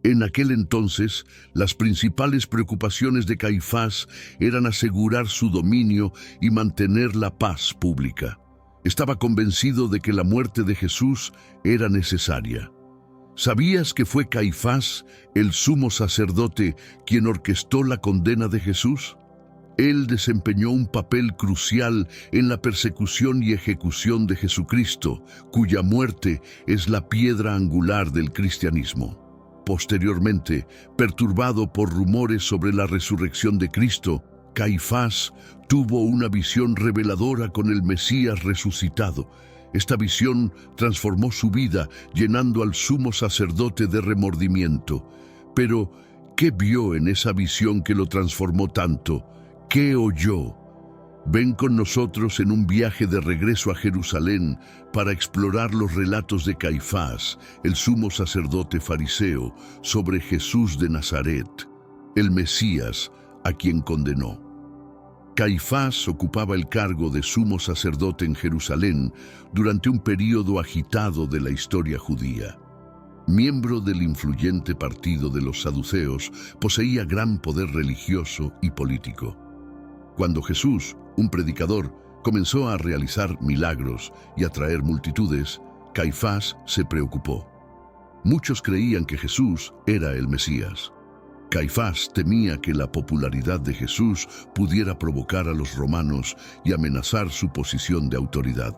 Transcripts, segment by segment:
En aquel entonces, las principales preocupaciones de Caifás eran asegurar su dominio y mantener la paz pública. Estaba convencido de que la muerte de Jesús era necesaria. ¿Sabías que fue Caifás, el sumo sacerdote, quien orquestó la condena de Jesús? Él desempeñó un papel crucial en la persecución y ejecución de Jesucristo, cuya muerte es la piedra angular del cristianismo. Posteriormente, perturbado por rumores sobre la resurrección de Cristo, Caifás tuvo una visión reveladora con el Mesías resucitado. Esta visión transformó su vida, llenando al sumo sacerdote de remordimiento. Pero, ¿qué vio en esa visión que lo transformó tanto? ¿Qué oyó? Ven con nosotros en un viaje de regreso a Jerusalén para explorar los relatos de Caifás, el sumo sacerdote fariseo, sobre Jesús de Nazaret, el Mesías a quien condenó. Caifás ocupaba el cargo de sumo sacerdote en Jerusalén durante un período agitado de la historia judía. Miembro del influyente partido de los saduceos, poseía gran poder religioso y político. Cuando Jesús, un predicador, comenzó a realizar milagros y atraer multitudes, Caifás se preocupó. Muchos creían que Jesús era el Mesías. Caifás temía que la popularidad de Jesús pudiera provocar a los romanos y amenazar su posición de autoridad.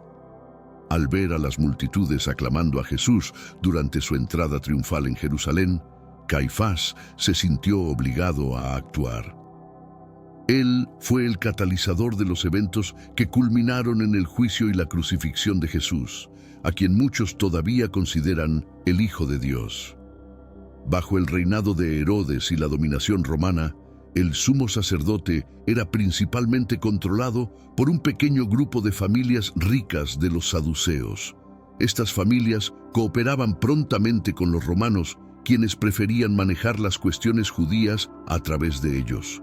Al ver a las multitudes aclamando a Jesús durante su entrada triunfal en Jerusalén, Caifás se sintió obligado a actuar. Él fue el catalizador de los eventos que culminaron en el juicio y la crucifixión de Jesús, a quien muchos todavía consideran el Hijo de Dios. Bajo el reinado de Herodes y la dominación romana, el sumo sacerdote era principalmente controlado por un pequeño grupo de familias ricas de los saduceos. Estas familias cooperaban prontamente con los romanos, quienes preferían manejar las cuestiones judías a través de ellos.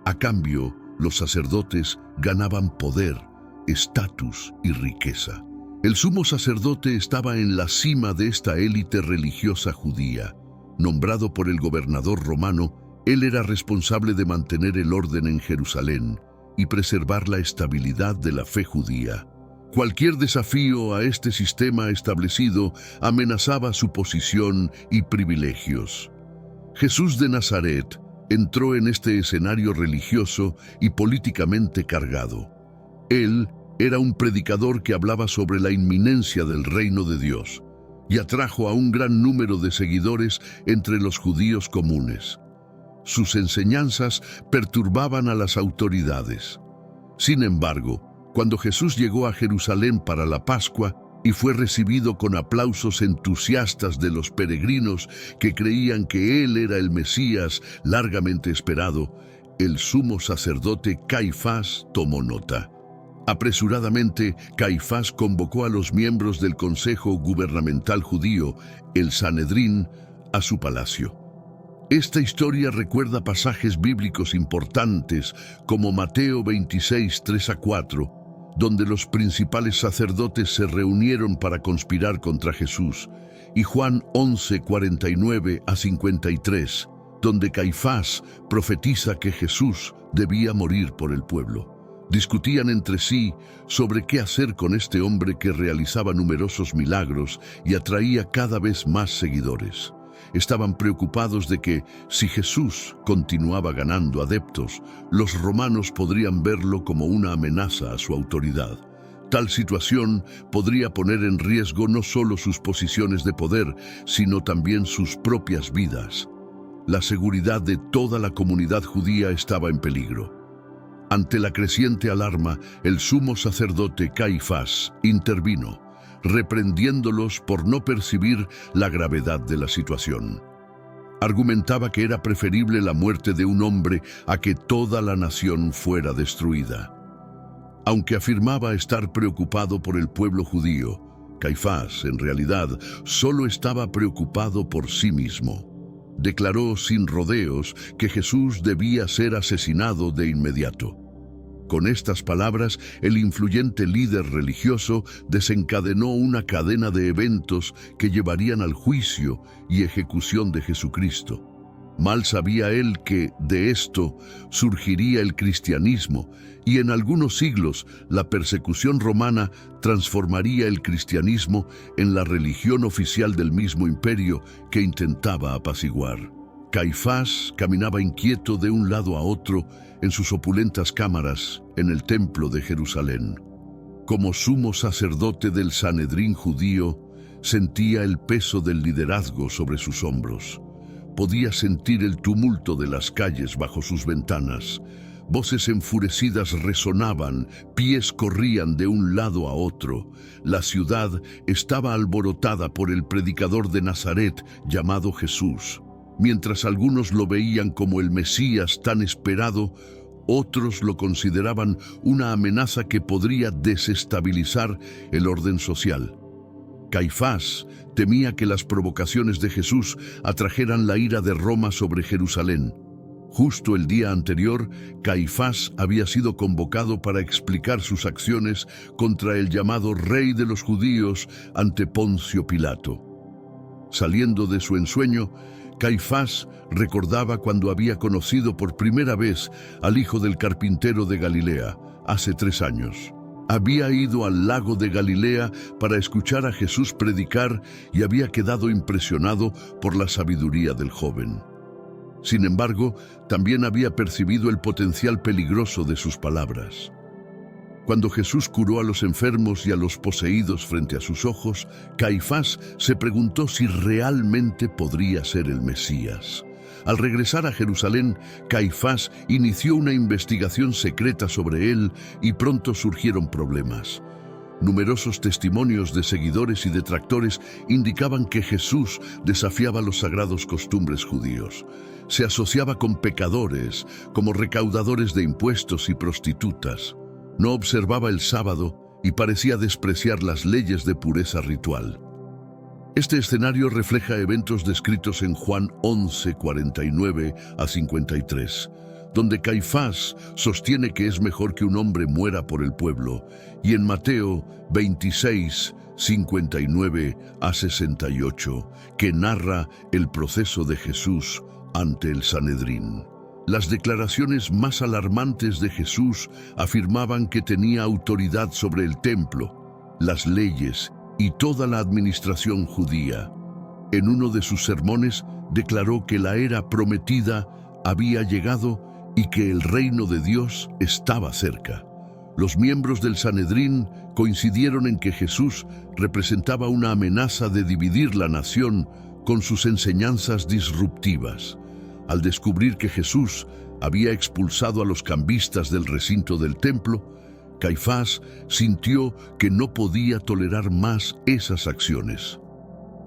A cambio, los sacerdotes ganaban poder, estatus y riqueza. El sumo sacerdote estaba en la cima de esta élite religiosa judía. Nombrado por el gobernador romano, él era responsable de mantener el orden en Jerusalén y preservar la estabilidad de la fe judía. Cualquier desafío a este sistema establecido amenazaba su posición y privilegios. Jesús de Nazaret entró en este escenario religioso y políticamente cargado. Él era un predicador que hablaba sobre la inminencia del reino de Dios y atrajo a un gran número de seguidores entre los judíos comunes. Sus enseñanzas perturbaban a las autoridades. Sin embargo, cuando Jesús llegó a Jerusalén para la Pascua y fue recibido con aplausos entusiastas de los peregrinos que creían que él era el Mesías largamente esperado, el sumo sacerdote Caifás tomó nota. Apresuradamente, Caifás convocó a los miembros del Consejo Gubernamental Judío, el Sanedrín, a su palacio. Esta historia recuerda pasajes bíblicos importantes como Mateo 26, 3-4, donde los principales sacerdotes se reunieron para conspirar contra Jesús, y Juan 11, 49-53, donde Caifás profetiza que Jesús debía morir por el pueblo. Discutían entre sí sobre qué hacer con este hombre que realizaba numerosos milagros y atraía cada vez más seguidores. Estaban preocupados de que, si Jesús continuaba ganando adeptos, los romanos podrían verlo como una amenaza a su autoridad. Tal situación podría poner en riesgo no solo sus posiciones de poder, sino también sus propias vidas. La seguridad de toda la comunidad judía estaba en peligro. Ante la creciente alarma, el sumo sacerdote Caifás intervino, reprendiéndolos por no percibir la gravedad de la situación. Argumentaba que era preferible la muerte de un hombre a que toda la nación fuera destruida. Aunque afirmaba estar preocupado por el pueblo judío, Caifás, en realidad, solo estaba preocupado por sí mismo. Declaró sin rodeos que Jesús debía ser asesinado de inmediato. Con estas palabras, el influyente líder religioso desencadenó una cadena de eventos que llevarían al juicio y ejecución de Jesucristo. Mal sabía él que, de esto, surgiría el cristianismo, y en algunos siglos la persecución romana transformaría el cristianismo en la religión oficial del mismo imperio que intentaba apaciguar. Caifás caminaba inquieto de un lado a otro en sus opulentas cámaras en el templo de Jerusalén. Como sumo sacerdote del Sanedrín judío, sentía el peso del liderazgo sobre sus hombros. Podía sentir el tumulto de las calles bajo sus ventanas. Voces enfurecidas resonaban, pies corrían de un lado a otro. La ciudad estaba alborotada por el predicador de Nazaret llamado Jesús. Mientras algunos lo veían como el Mesías tan esperado, otros lo consideraban una amenaza que podría desestabilizar el orden social. Caifás temía que las provocaciones de Jesús atrajeran la ira de Roma sobre Jerusalén. Justo el día anterior, Caifás había sido convocado para explicar sus acciones contra el llamado Rey de los Judíos ante Poncio Pilato. Saliendo de su ensueño, Caifás recordaba cuando había conocido por primera vez al hijo del carpintero de Galilea, hace 3 años. Había ido al lago de Galilea para escuchar a Jesús predicar y había quedado impresionado por la sabiduría del joven. Sin embargo, también había percibido el potencial peligroso de sus palabras. Cuando Jesús curó a los enfermos y a los poseídos frente a sus ojos, Caifás se preguntó si realmente podría ser el Mesías. Al regresar a Jerusalén, Caifás inició una investigación secreta sobre él y pronto surgieron problemas. Numerosos testimonios de seguidores y detractores indicaban que Jesús desafiaba los sagrados costumbres judíos. Se asociaba con pecadores, como recaudadores de impuestos y prostitutas. No observaba el sábado y parecía despreciar las leyes de pureza ritual. Este escenario refleja eventos descritos en Juan 11, 49 a 53, donde Caifás sostiene que es mejor que un hombre muera por el pueblo, y en Mateo 26, 59 a 68, que narra el proceso de Jesús ante el Sanedrín. Las declaraciones más alarmantes de Jesús afirmaban que tenía autoridad sobre el templo, las leyes y toda la administración judía. En uno de sus sermones declaró que la era prometida había llegado y que el reino de Dios estaba cerca. Los miembros del Sanedrín coincidieron en que Jesús representaba una amenaza de dividir la nación con sus enseñanzas disruptivas. Al descubrir que Jesús había expulsado a los cambistas del recinto del templo, Caifás sintió que no podía tolerar más esas acciones.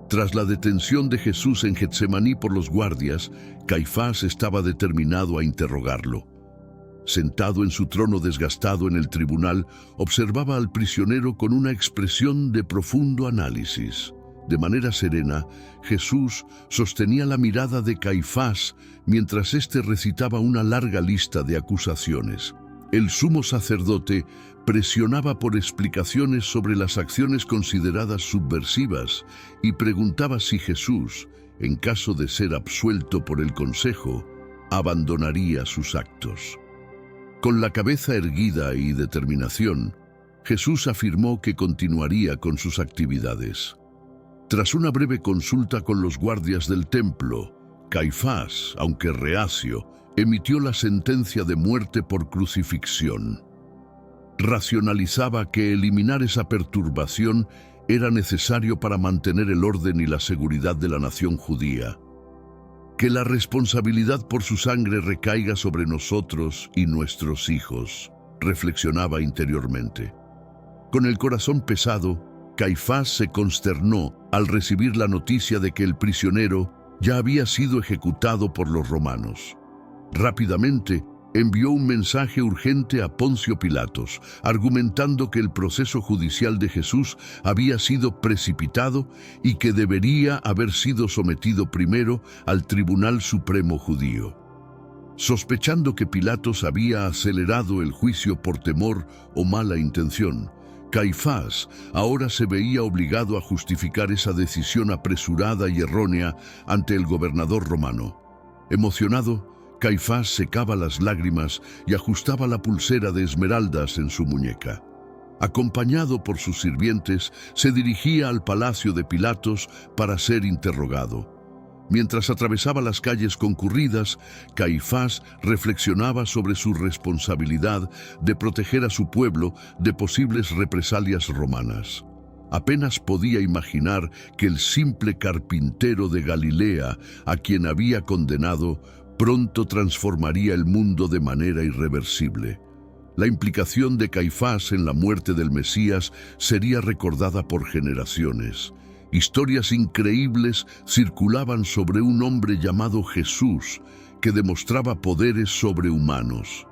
Tras la detención de Jesús en Getsemaní por los guardias, Caifás estaba determinado a interrogarlo. Sentado en su trono desgastado en el tribunal, observaba al prisionero con una expresión de profundo análisis. De manera serena, Jesús sostenía la mirada de Caifás mientras éste recitaba una larga lista de acusaciones. El sumo sacerdote presionaba por explicaciones sobre las acciones consideradas subversivas y preguntaba si Jesús, en caso de ser absuelto por el consejo, abandonaría sus actos. Con la cabeza erguida y determinación, Jesús afirmó que continuaría con sus actividades. Tras una breve consulta con los guardias del templo, Caifás, aunque reacio, emitió la sentencia de muerte por crucifixión. Racionalizaba que eliminar esa perturbación era necesario para mantener el orden y la seguridad de la nación judía. Que la responsabilidad por su sangre recaiga sobre nosotros y nuestros hijos, reflexionaba interiormente. Con el corazón pesado, Caifás se consternó al recibir la noticia de que el prisionero ya había sido ejecutado por los romanos. Rápidamente envió un mensaje urgente a Poncio Pilatos, argumentando que el proceso judicial de Jesús había sido precipitado y que debería haber sido sometido primero al Tribunal Supremo judío. Sospechando que Pilatos había acelerado el juicio por temor o mala intención, Caifás ahora se veía obligado a justificar esa decisión apresurada y errónea ante el gobernador romano. Emocionado, Caifás secaba las lágrimas y ajustaba la pulsera de esmeraldas en su muñeca. Acompañado por sus sirvientes, se dirigía al palacio de Pilatos para ser interrogado. Mientras atravesaba las calles concurridas, Caifás reflexionaba sobre su responsabilidad de proteger a su pueblo de posibles represalias romanas. Apenas podía imaginar que el simple carpintero de Galilea, a quien había condenado, pronto transformaría el mundo de manera irreversible. La implicación de Caifás en la muerte del Mesías sería recordada por generaciones. Historias increíbles circulaban sobre un hombre llamado Jesús, que demostraba poderes sobrehumanos.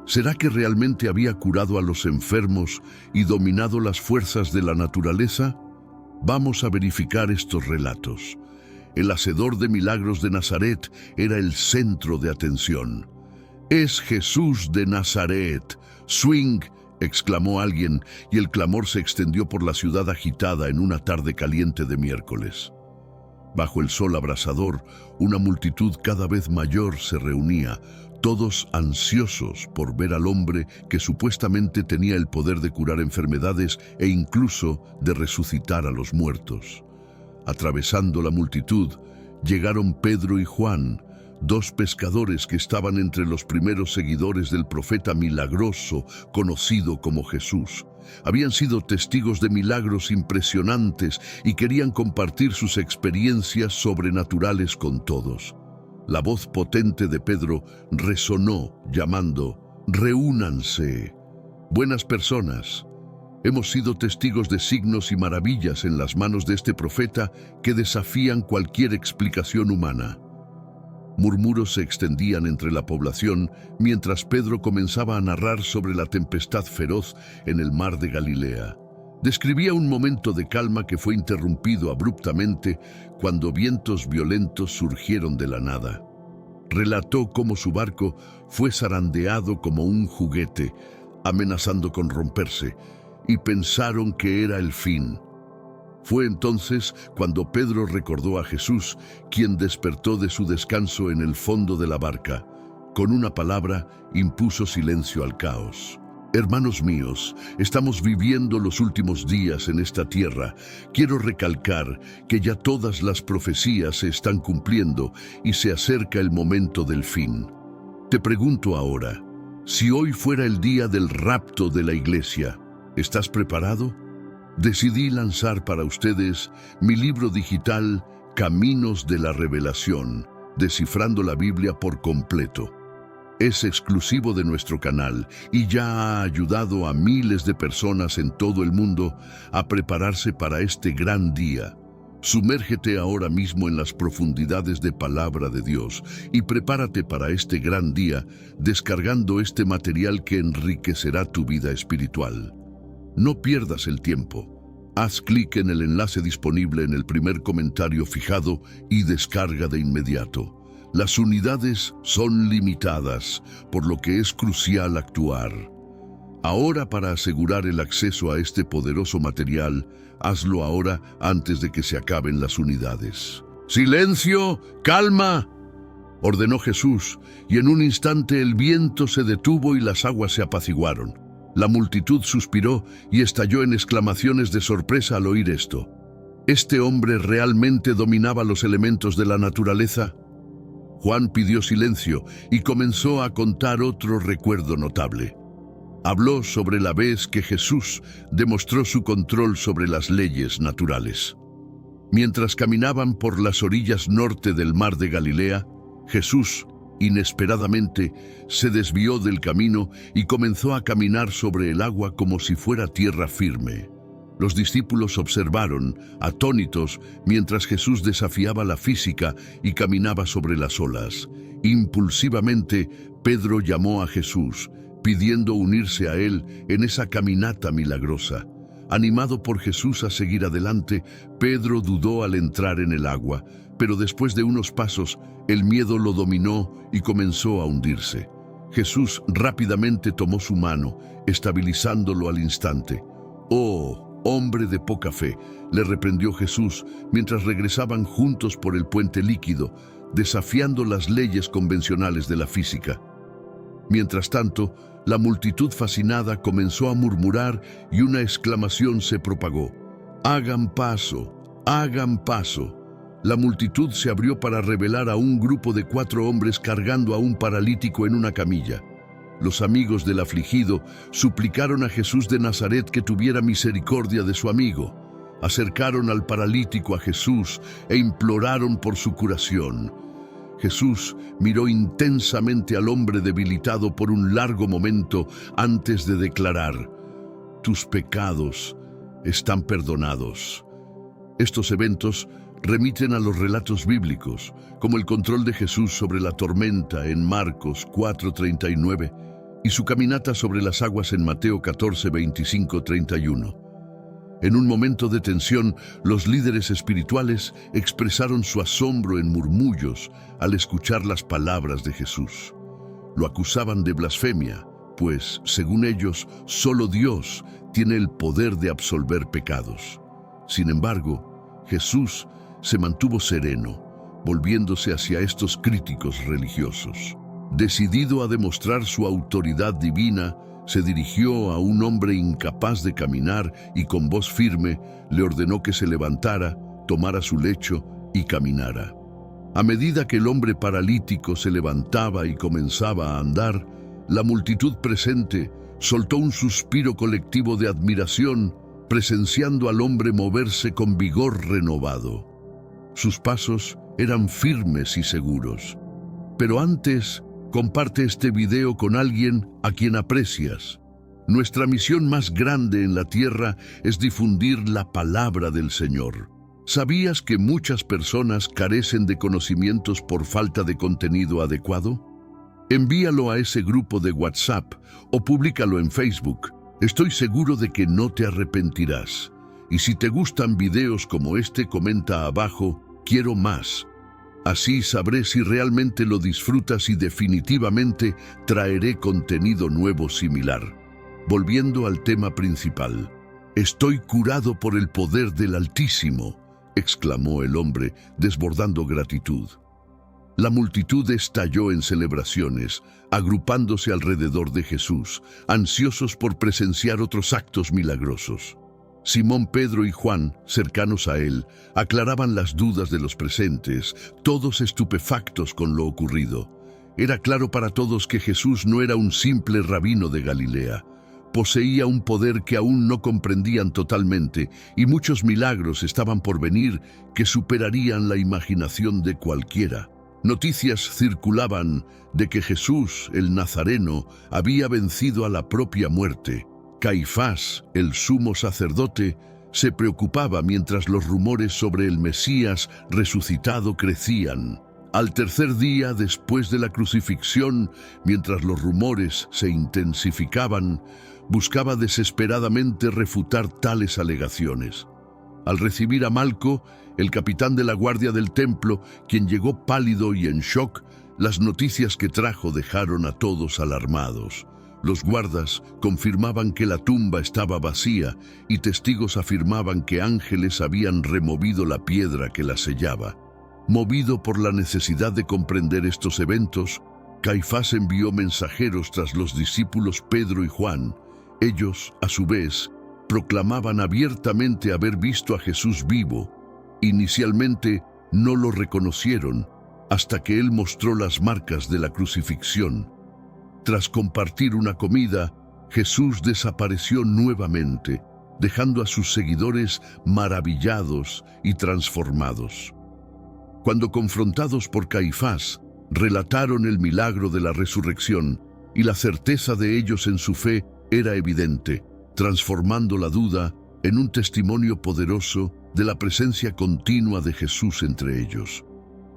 ¿Será que realmente había curado a los enfermos y dominado las fuerzas de la naturaleza? Vamos a verificar estos relatos. El hacedor de milagros de Nazaret era el centro de atención. «Es Jesús de Nazaret. ¡Swing!», exclamó alguien, y el clamor se extendió por la ciudad agitada en una tarde caliente de miércoles. Bajo el sol abrasador, una multitud cada vez mayor se reunía, todos ansiosos por ver al hombre que supuestamente tenía el poder de curar enfermedades e incluso de resucitar a los muertos. Atravesando la multitud, llegaron Pedro y Juan, dos pescadores que estaban entre los primeros seguidores del profeta milagroso conocido como Jesús. Habían sido testigos de milagros impresionantes y querían compartir sus experiencias sobrenaturales con todos. La voz potente de Pedro resonó llamando: «Reúnanse. Buenas personas, hemos sido testigos de signos y maravillas en las manos de este profeta que desafían cualquier explicación humana». Murmuros se extendían entre la población mientras Pedro comenzaba a narrar sobre la tempestad feroz en el mar de Galilea. Describía un momento de calma que fue interrumpido abruptamente cuando vientos violentos surgieron de la nada. Relató cómo su barco fue zarandeado como un juguete, amenazando con romperse, y pensaron que era el fin. Fue entonces cuando Pedro recordó a Jesús, quien despertó de su descanso en el fondo de la barca. Con una palabra, impuso silencio al caos. Hermanos míos, estamos viviendo los últimos días en esta tierra. Quiero recalcar que ya todas las profecías se están cumpliendo y se acerca el momento del fin. Te pregunto ahora, si hoy fuera el día del rapto de la iglesia, ¿estás preparado? Decidí lanzar para ustedes mi libro digital Caminos de la Revelación, descifrando la Biblia por completo. Es exclusivo de nuestro canal y ya ha ayudado a miles de personas en todo el mundo a prepararse para este gran día. Sumérgete ahora mismo en las profundidades de Palabra de Dios y prepárate para este gran día descargando este material que enriquecerá tu vida espiritual. No pierdas el tiempo. Haz clic en el enlace disponible en el primer comentario fijado y descarga de inmediato. Las unidades son limitadas, por lo que es crucial actuar. Ahora, para asegurar el acceso a este poderoso material, hazlo ahora antes de que se acaben las unidades. ¡Silencio! ¡Calma!, ordenó Jesús, y en un instante el viento se detuvo y las aguas se apaciguaron. La multitud suspiró y estalló en exclamaciones de sorpresa al oír esto. ¿Este hombre realmente dominaba los elementos de la naturaleza? Juan pidió silencio y comenzó a contar otro recuerdo notable. Habló sobre la vez que Jesús demostró su control sobre las leyes naturales. Mientras caminaban por las orillas norte del mar de Galilea, Jesús, inesperadamente, se desvió del camino y comenzó a caminar sobre el agua como si fuera tierra firme. Los discípulos observaron, atónitos, mientras Jesús desafiaba la física y caminaba sobre las olas. Impulsivamente, Pedro llamó a Jesús, pidiendo unirse a él en esa caminata milagrosa. Animado por Jesús a seguir adelante, Pedro dudó al entrar en el agua, pero después de unos pasos, el miedo lo dominó y comenzó a hundirse. Jesús rápidamente tomó su mano, estabilizándolo al instante. «Oh, hombre de poca fe», le reprendió Jesús mientras regresaban juntos por el puente líquido, desafiando las leyes convencionales de la física. Mientras tanto, la multitud fascinada comenzó a murmurar y una exclamación se propagó. «¡Hagan paso! ¡Hagan paso!». La multitud se abrió para revelar a un grupo de 4 hombres cargando a un paralítico en una camilla. Los amigos del afligido suplicaron a Jesús de Nazaret que tuviera misericordia de su amigo. Acercaron al paralítico a Jesús e imploraron por su curación. Jesús miró intensamente al hombre debilitado por un largo momento antes de declarar: «Tus pecados están perdonados». Estos eventos remiten a los relatos bíblicos, como el control de Jesús sobre la tormenta en Marcos 4:39 y su caminata sobre las aguas en Mateo 14:25-31. En un momento de tensión, los líderes espirituales expresaron su asombro en murmullos al escuchar las palabras de Jesús. Lo acusaban de blasfemia, pues, según ellos, solo Dios tiene el poder de absolver pecados. Sin embargo, Jesús se mantuvo sereno, volviéndose hacia estos críticos religiosos. Decidido a demostrar su autoridad divina, se dirigió a un hombre incapaz de caminar y con voz firme le ordenó que se levantara, tomara su lecho y caminara. A medida que el hombre paralítico se levantaba y comenzaba a andar, la multitud presente soltó un suspiro colectivo de admiración, presenciando al hombre moverse con vigor renovado. Sus pasos eran firmes y seguros. Pero antes, comparte este video con alguien a quien aprecias. Nuestra misión más grande en la tierra es difundir la palabra del Señor. ¿Sabías que muchas personas carecen de conocimientos por falta de contenido adecuado? Envíalo a ese grupo de WhatsApp o públicalo en Facebook. Estoy seguro de que no te arrepentirás. Y si te gustan videos como este, comenta abajo: «Quiero más». Así sabré si realmente lo disfrutas y definitivamente traeré contenido nuevo similar. Volviendo al tema principal. «Estoy curado por el poder del Altísimo», exclamó el hombre, desbordando gratitud. La multitud estalló en celebraciones, agrupándose alrededor de Jesús, ansiosos por presenciar otros actos milagrosos. Simón, Pedro y Juan, cercanos a él, aclaraban las dudas de los presentes, todos estupefactos con lo ocurrido. Era claro para todos que Jesús no era un simple rabino de Galilea. Poseía un poder que aún no comprendían totalmente, y muchos milagros estaban por venir que superarían la imaginación de cualquiera. Noticias circulaban de que Jesús, el Nazareno, había vencido a la propia muerte. Caifás, el sumo sacerdote, se preocupaba mientras los rumores sobre el Mesías resucitado crecían. Al tercer día después de la crucifixión, mientras los rumores se intensificaban, buscaba desesperadamente refutar tales alegaciones. Al recibir a Malco, el capitán de la guardia del templo, quien llegó pálido y en shock, las noticias que trajo dejaron a todos alarmados. Los guardas confirmaban que la tumba estaba vacía y testigos afirmaban que ángeles habían removido la piedra que la sellaba. Movido por la necesidad de comprender estos eventos, Caifás envió mensajeros tras los discípulos Pedro y Juan. Ellos, a su vez, proclamaban abiertamente haber visto a Jesús vivo. Inicialmente no lo reconocieron hasta que él mostró las marcas de la crucifixión. Tras compartir una comida, Jesús desapareció nuevamente, dejando a sus seguidores maravillados y transformados. Cuando confrontados por Caifás, relataron el milagro de la resurrección y la certeza de ellos en su fe era evidente, transformando la duda en un testimonio poderoso de la presencia continua de Jesús entre ellos.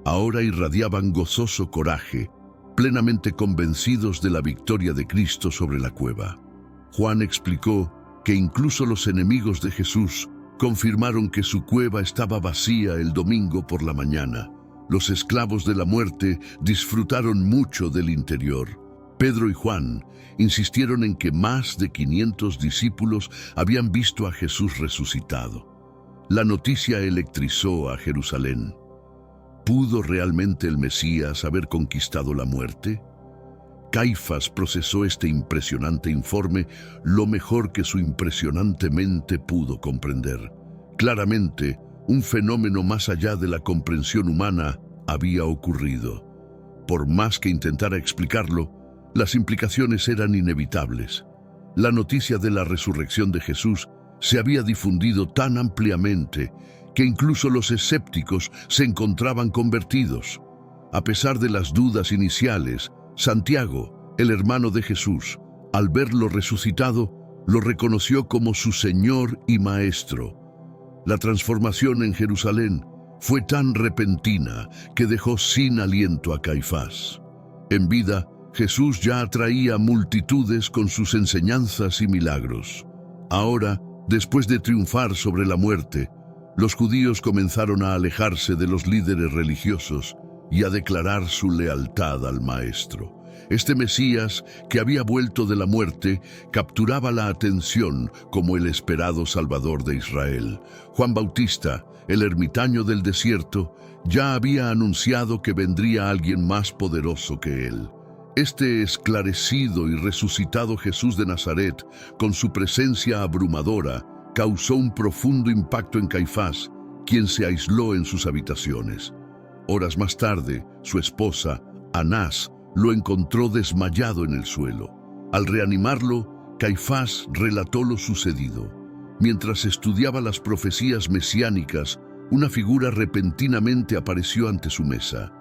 Ahora irradiaban gozoso coraje, plenamente convencidos de la victoria de Cristo sobre la cueva. Juan explicó que incluso los enemigos de Jesús confirmaron que su cueva estaba vacía el domingo por la mañana. Los esclavos de la muerte disfrutaron mucho del interior. Pedro y Juan insistieron en que más de 500 discípulos habían visto a Jesús resucitado. La noticia electrizó a Jerusalén. ¿Pudo realmente el Mesías haber conquistado la muerte? Caifás procesó este impresionante informe lo mejor que su impresionante mente pudo comprender. Claramente, un fenómeno más allá de la comprensión humana había ocurrido. Por más que intentara explicarlo, las implicaciones eran inevitables. La noticia de la resurrección de Jesús se había difundido tan ampliamente que incluso los escépticos se encontraban convertidos. A pesar de las dudas iniciales, Santiago, el hermano de Jesús, al verlo resucitado, lo reconoció como su Señor y Maestro. La transformación en Jerusalén fue tan repentina que dejó sin aliento a Caifás. En vida, Jesús ya atraía multitudes con sus enseñanzas y milagros. Ahora, después de triunfar sobre la muerte, los judíos comenzaron a alejarse de los líderes religiosos y a declarar su lealtad al Maestro. Este Mesías, que había vuelto de la muerte, capturaba la atención como el esperado Salvador de Israel. Juan Bautista, el ermitaño del desierto, ya había anunciado que vendría alguien más poderoso que él. Este esclarecido y resucitado Jesús de Nazaret, con su presencia abrumadora, causó un profundo impacto en Caifás, quien se aisló en sus habitaciones. Horas más tarde, su esposa, Anás, lo encontró desmayado en el suelo. Al reanimarlo, Caifás relató lo sucedido. Mientras estudiaba las profecías mesiánicas, una figura repentinamente apareció ante su mesa.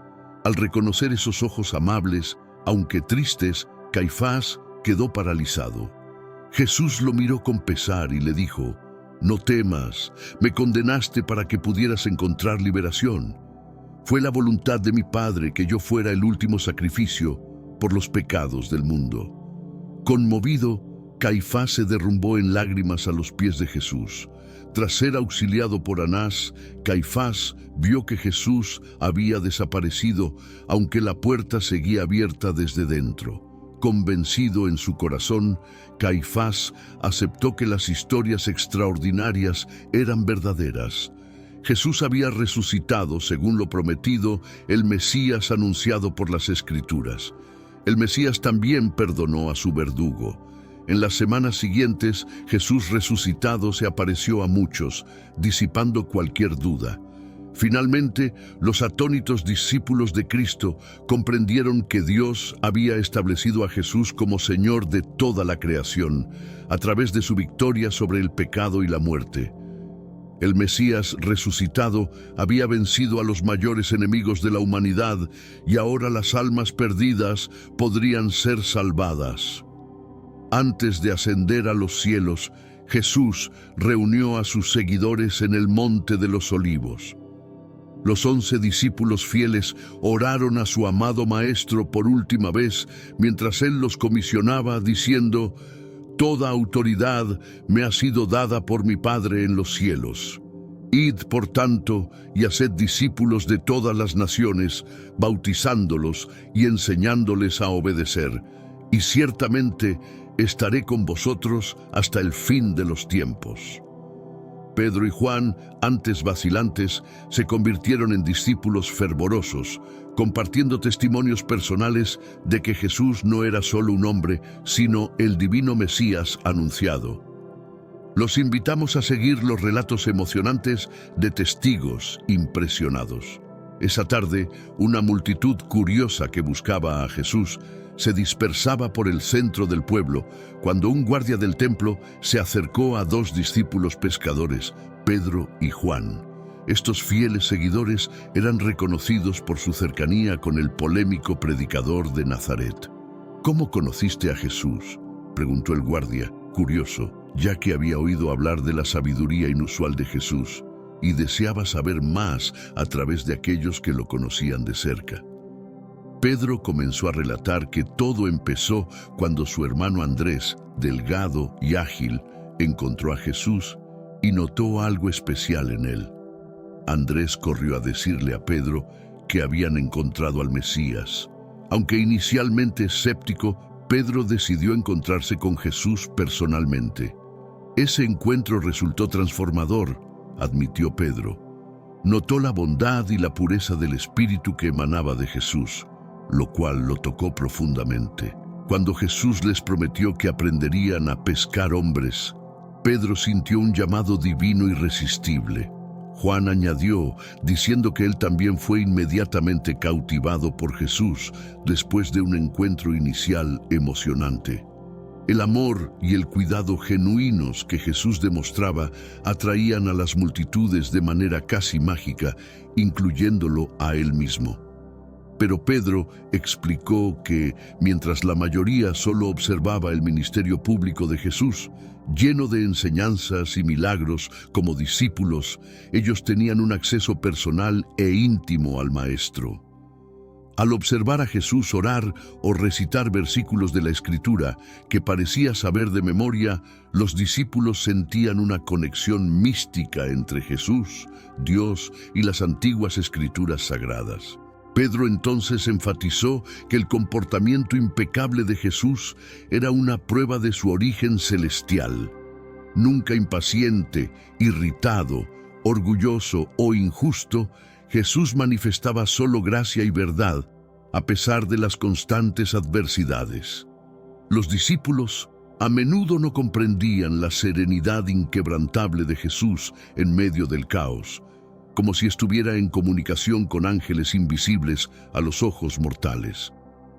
Al reconocer esos ojos amables, aunque tristes, Caifás quedó paralizado. Jesús lo miró con pesar y le dijo: «No temas, me condenaste para que pudieras encontrar liberación. Fue la voluntad de mi Padre que yo fuera el último sacrificio por los pecados del mundo». Conmovido, Caifás se derrumbó en lágrimas a los pies de Jesús. Tras ser auxiliado por Anás, Caifás vio que Jesús había desaparecido, aunque la puerta seguía abierta desde dentro. Convencido en su corazón, Caifás aceptó que las historias extraordinarias eran verdaderas. Jesús había resucitado, según lo prometido, el Mesías anunciado por las Escrituras. El Mesías también perdonó a su verdugo. En las semanas siguientes, Jesús resucitado se apareció a muchos, disipando cualquier duda. Finalmente, los atónitos discípulos de Cristo comprendieron que Dios había establecido a Jesús como Señor de toda la creación, a través de su victoria sobre el pecado y la muerte. El Mesías resucitado había vencido a los mayores enemigos de la humanidad y ahora las almas perdidas podrían ser salvadas. Antes de ascender a los cielos, Jesús reunió a sus seguidores en el Monte de los Olivos. Los 11 discípulos fieles oraron a su amado Maestro por última vez mientras Él los comisionaba diciendo: «Toda autoridad me ha sido dada por mi Padre en los cielos. Id, por tanto, y haced discípulos de todas las naciones, bautizándolos y enseñándoles a obedecer, y ciertamente estaré con vosotros hasta el fin de los tiempos». Pedro y Juan, antes vacilantes, se convirtieron en discípulos fervorosos, compartiendo testimonios personales de que Jesús no era solo un hombre, sino el divino Mesías anunciado. Los invitamos a seguir los relatos emocionantes de testigos impresionados. Esa tarde, una multitud curiosa que buscaba a Jesús se dispersaba por el centro del pueblo cuando un guardia del templo se acercó a 2 discípulos pescadores, Pedro y Juan. Estos fieles seguidores eran reconocidos por su cercanía con el polémico predicador de Nazaret. «¿Cómo conociste a Jesús?», preguntó el guardia, curioso, ya que había oído hablar de la sabiduría inusual de Jesús y deseaba saber más a través de aquellos que lo conocían de cerca. Pedro comenzó a relatar que todo empezó cuando su hermano Andrés, delgado y ágil, encontró a Jesús y notó algo especial en él. Andrés corrió a decirle a Pedro que habían encontrado al Mesías. Aunque inicialmente escéptico, Pedro decidió encontrarse con Jesús personalmente. Ese encuentro resultó transformador, admitió Pedro. Notó la bondad y la pureza del espíritu que emanaba de Jesús, lo cual lo tocó profundamente. Cuando Jesús les prometió que aprenderían a pescar hombres, Pedro sintió un llamado divino irresistible. Juan añadió, diciendo que él también fue inmediatamente cautivado por Jesús después de un encuentro inicial emocionante. El amor y el cuidado genuinos que Jesús demostraba atraían a las multitudes de manera casi mágica, incluyéndolo a él mismo. Pero Pedro explicó que, mientras la mayoría solo observaba el ministerio público de Jesús, lleno de enseñanzas y milagros como discípulos, ellos tenían un acceso personal e íntimo al Maestro. Al observar a Jesús orar o recitar versículos de la Escritura que parecía saber de memoria, los discípulos sentían una conexión mística entre Jesús, Dios y las antiguas Escrituras sagradas. Pedro entonces enfatizó que el comportamiento impecable de Jesús era una prueba de su origen celestial. Nunca impaciente, irritado, orgulloso o injusto, Jesús manifestaba solo gracia y verdad, a pesar de las constantes adversidades. Los discípulos a menudo no comprendían la serenidad inquebrantable de Jesús en medio del caos, como si estuviera en comunicación con ángeles invisibles a los ojos mortales.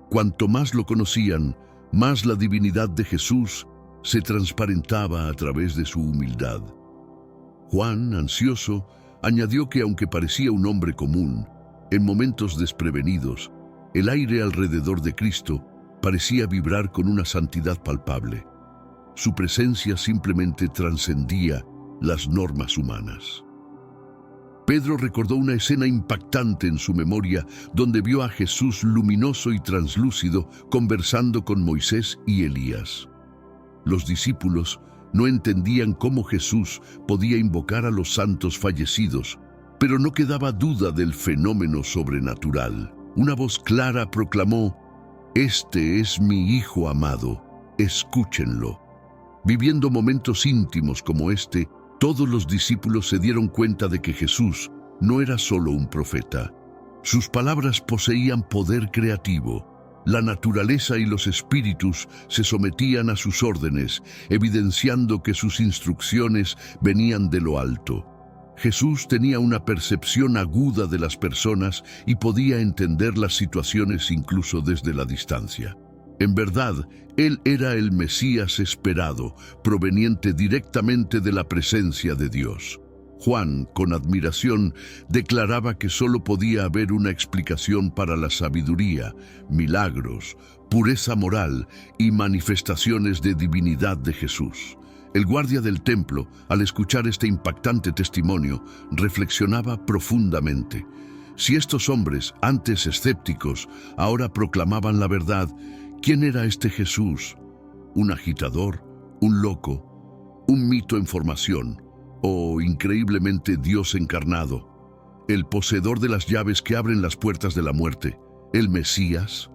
Cuanto más lo conocían, más la divinidad de Jesús se transparentaba a través de su humildad. Juan, ansioso, añadió que aunque parecía un hombre común, en momentos desprevenidos, el aire alrededor de Cristo parecía vibrar con una santidad palpable. Su presencia simplemente trascendía las normas humanas. Pedro recordó una escena impactante en su memoria donde vio a Jesús luminoso y translúcido conversando con Moisés y Elías. Los discípulos no entendían cómo Jesús podía invocar a los santos fallecidos, pero no quedaba duda del fenómeno sobrenatural. Una voz clara proclamó: «Este es mi Hijo amado, escúchenlo». Viviendo momentos íntimos como este, todos los discípulos se dieron cuenta de que Jesús no era solo un profeta. Sus palabras poseían poder creativo. La naturaleza y los espíritus se sometían a sus órdenes, evidenciando que sus instrucciones venían de lo alto. Jesús tenía una percepción aguda de las personas y podía entender las situaciones incluso desde la distancia. En verdad, Él era el Mesías esperado, proveniente directamente de la presencia de Dios. Juan, con admiración, declaraba que solo podía haber una explicación para la sabiduría, milagros, pureza moral y manifestaciones de divinidad de Jesús. El guardia del templo, al escuchar este impactante testimonio, reflexionaba profundamente. Si estos hombres, antes escépticos, ahora proclamaban la verdad, ¿quién era este Jesús? ¿Un agitador? ¿Un loco? ¿Un mito en formación? ¿O increíblemente Dios encarnado? ¿El poseedor de las llaves que abren las puertas de la muerte? ¿El Mesías?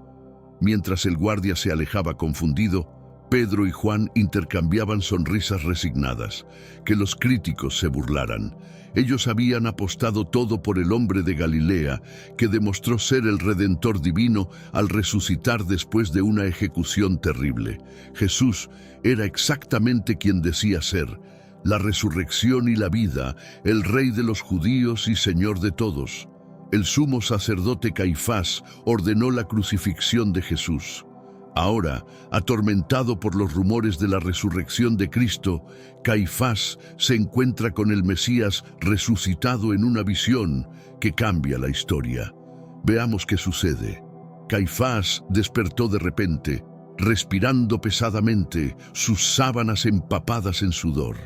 Mientras el guardia se alejaba confundido, Pedro y Juan intercambiaban sonrisas resignadas, que los críticos se burlaran. Ellos habían apostado todo por el hombre de Galilea, que demostró ser el Redentor divino al resucitar después de una ejecución terrible. Jesús era exactamente quien decía ser: la resurrección y la vida, el Rey de los judíos y Señor de todos. El sumo sacerdote Caifás ordenó la crucifixión de Jesús. Ahora, atormentado por los rumores de la resurrección de Cristo, Caifás se encuentra con el Mesías resucitado en una visión que cambia la historia. Veamos qué sucede. Caifás despertó de repente, respirando pesadamente, sus sábanas empapadas en sudor.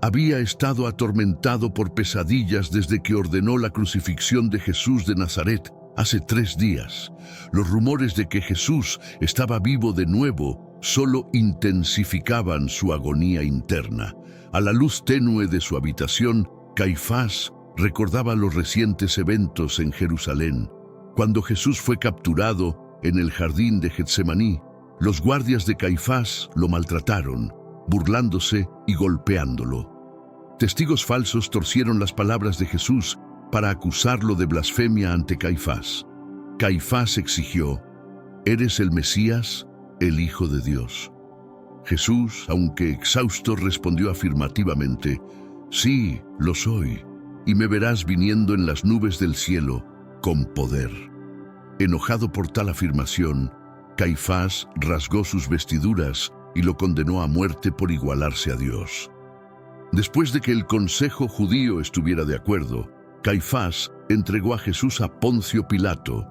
Había estado atormentado por pesadillas desde que ordenó la crucifixión de Jesús de Nazaret hace 3 días. Los rumores de que Jesús estaba vivo de nuevo solo intensificaban su agonía interna. A la luz tenue de su habitación, Caifás recordaba los recientes eventos en Jerusalén. Cuando Jesús fue capturado en el jardín de Getsemaní, los guardias de Caifás lo maltrataron, burlándose y golpeándolo. Testigos falsos torcieron las palabras de Jesús para acusarlo de blasfemia ante Caifás. Caifás exigió: ¿eres el Mesías, el Hijo de Dios? Jesús, aunque exhausto, respondió afirmativamente: sí, lo soy, y me verás viniendo en las nubes del cielo con poder. Enojado por tal afirmación, Caifás rasgó sus vestiduras y lo condenó a muerte por igualarse a Dios. Después de que el consejo judío estuviera de acuerdo, Caifás entregó a Jesús a Poncio Pilato,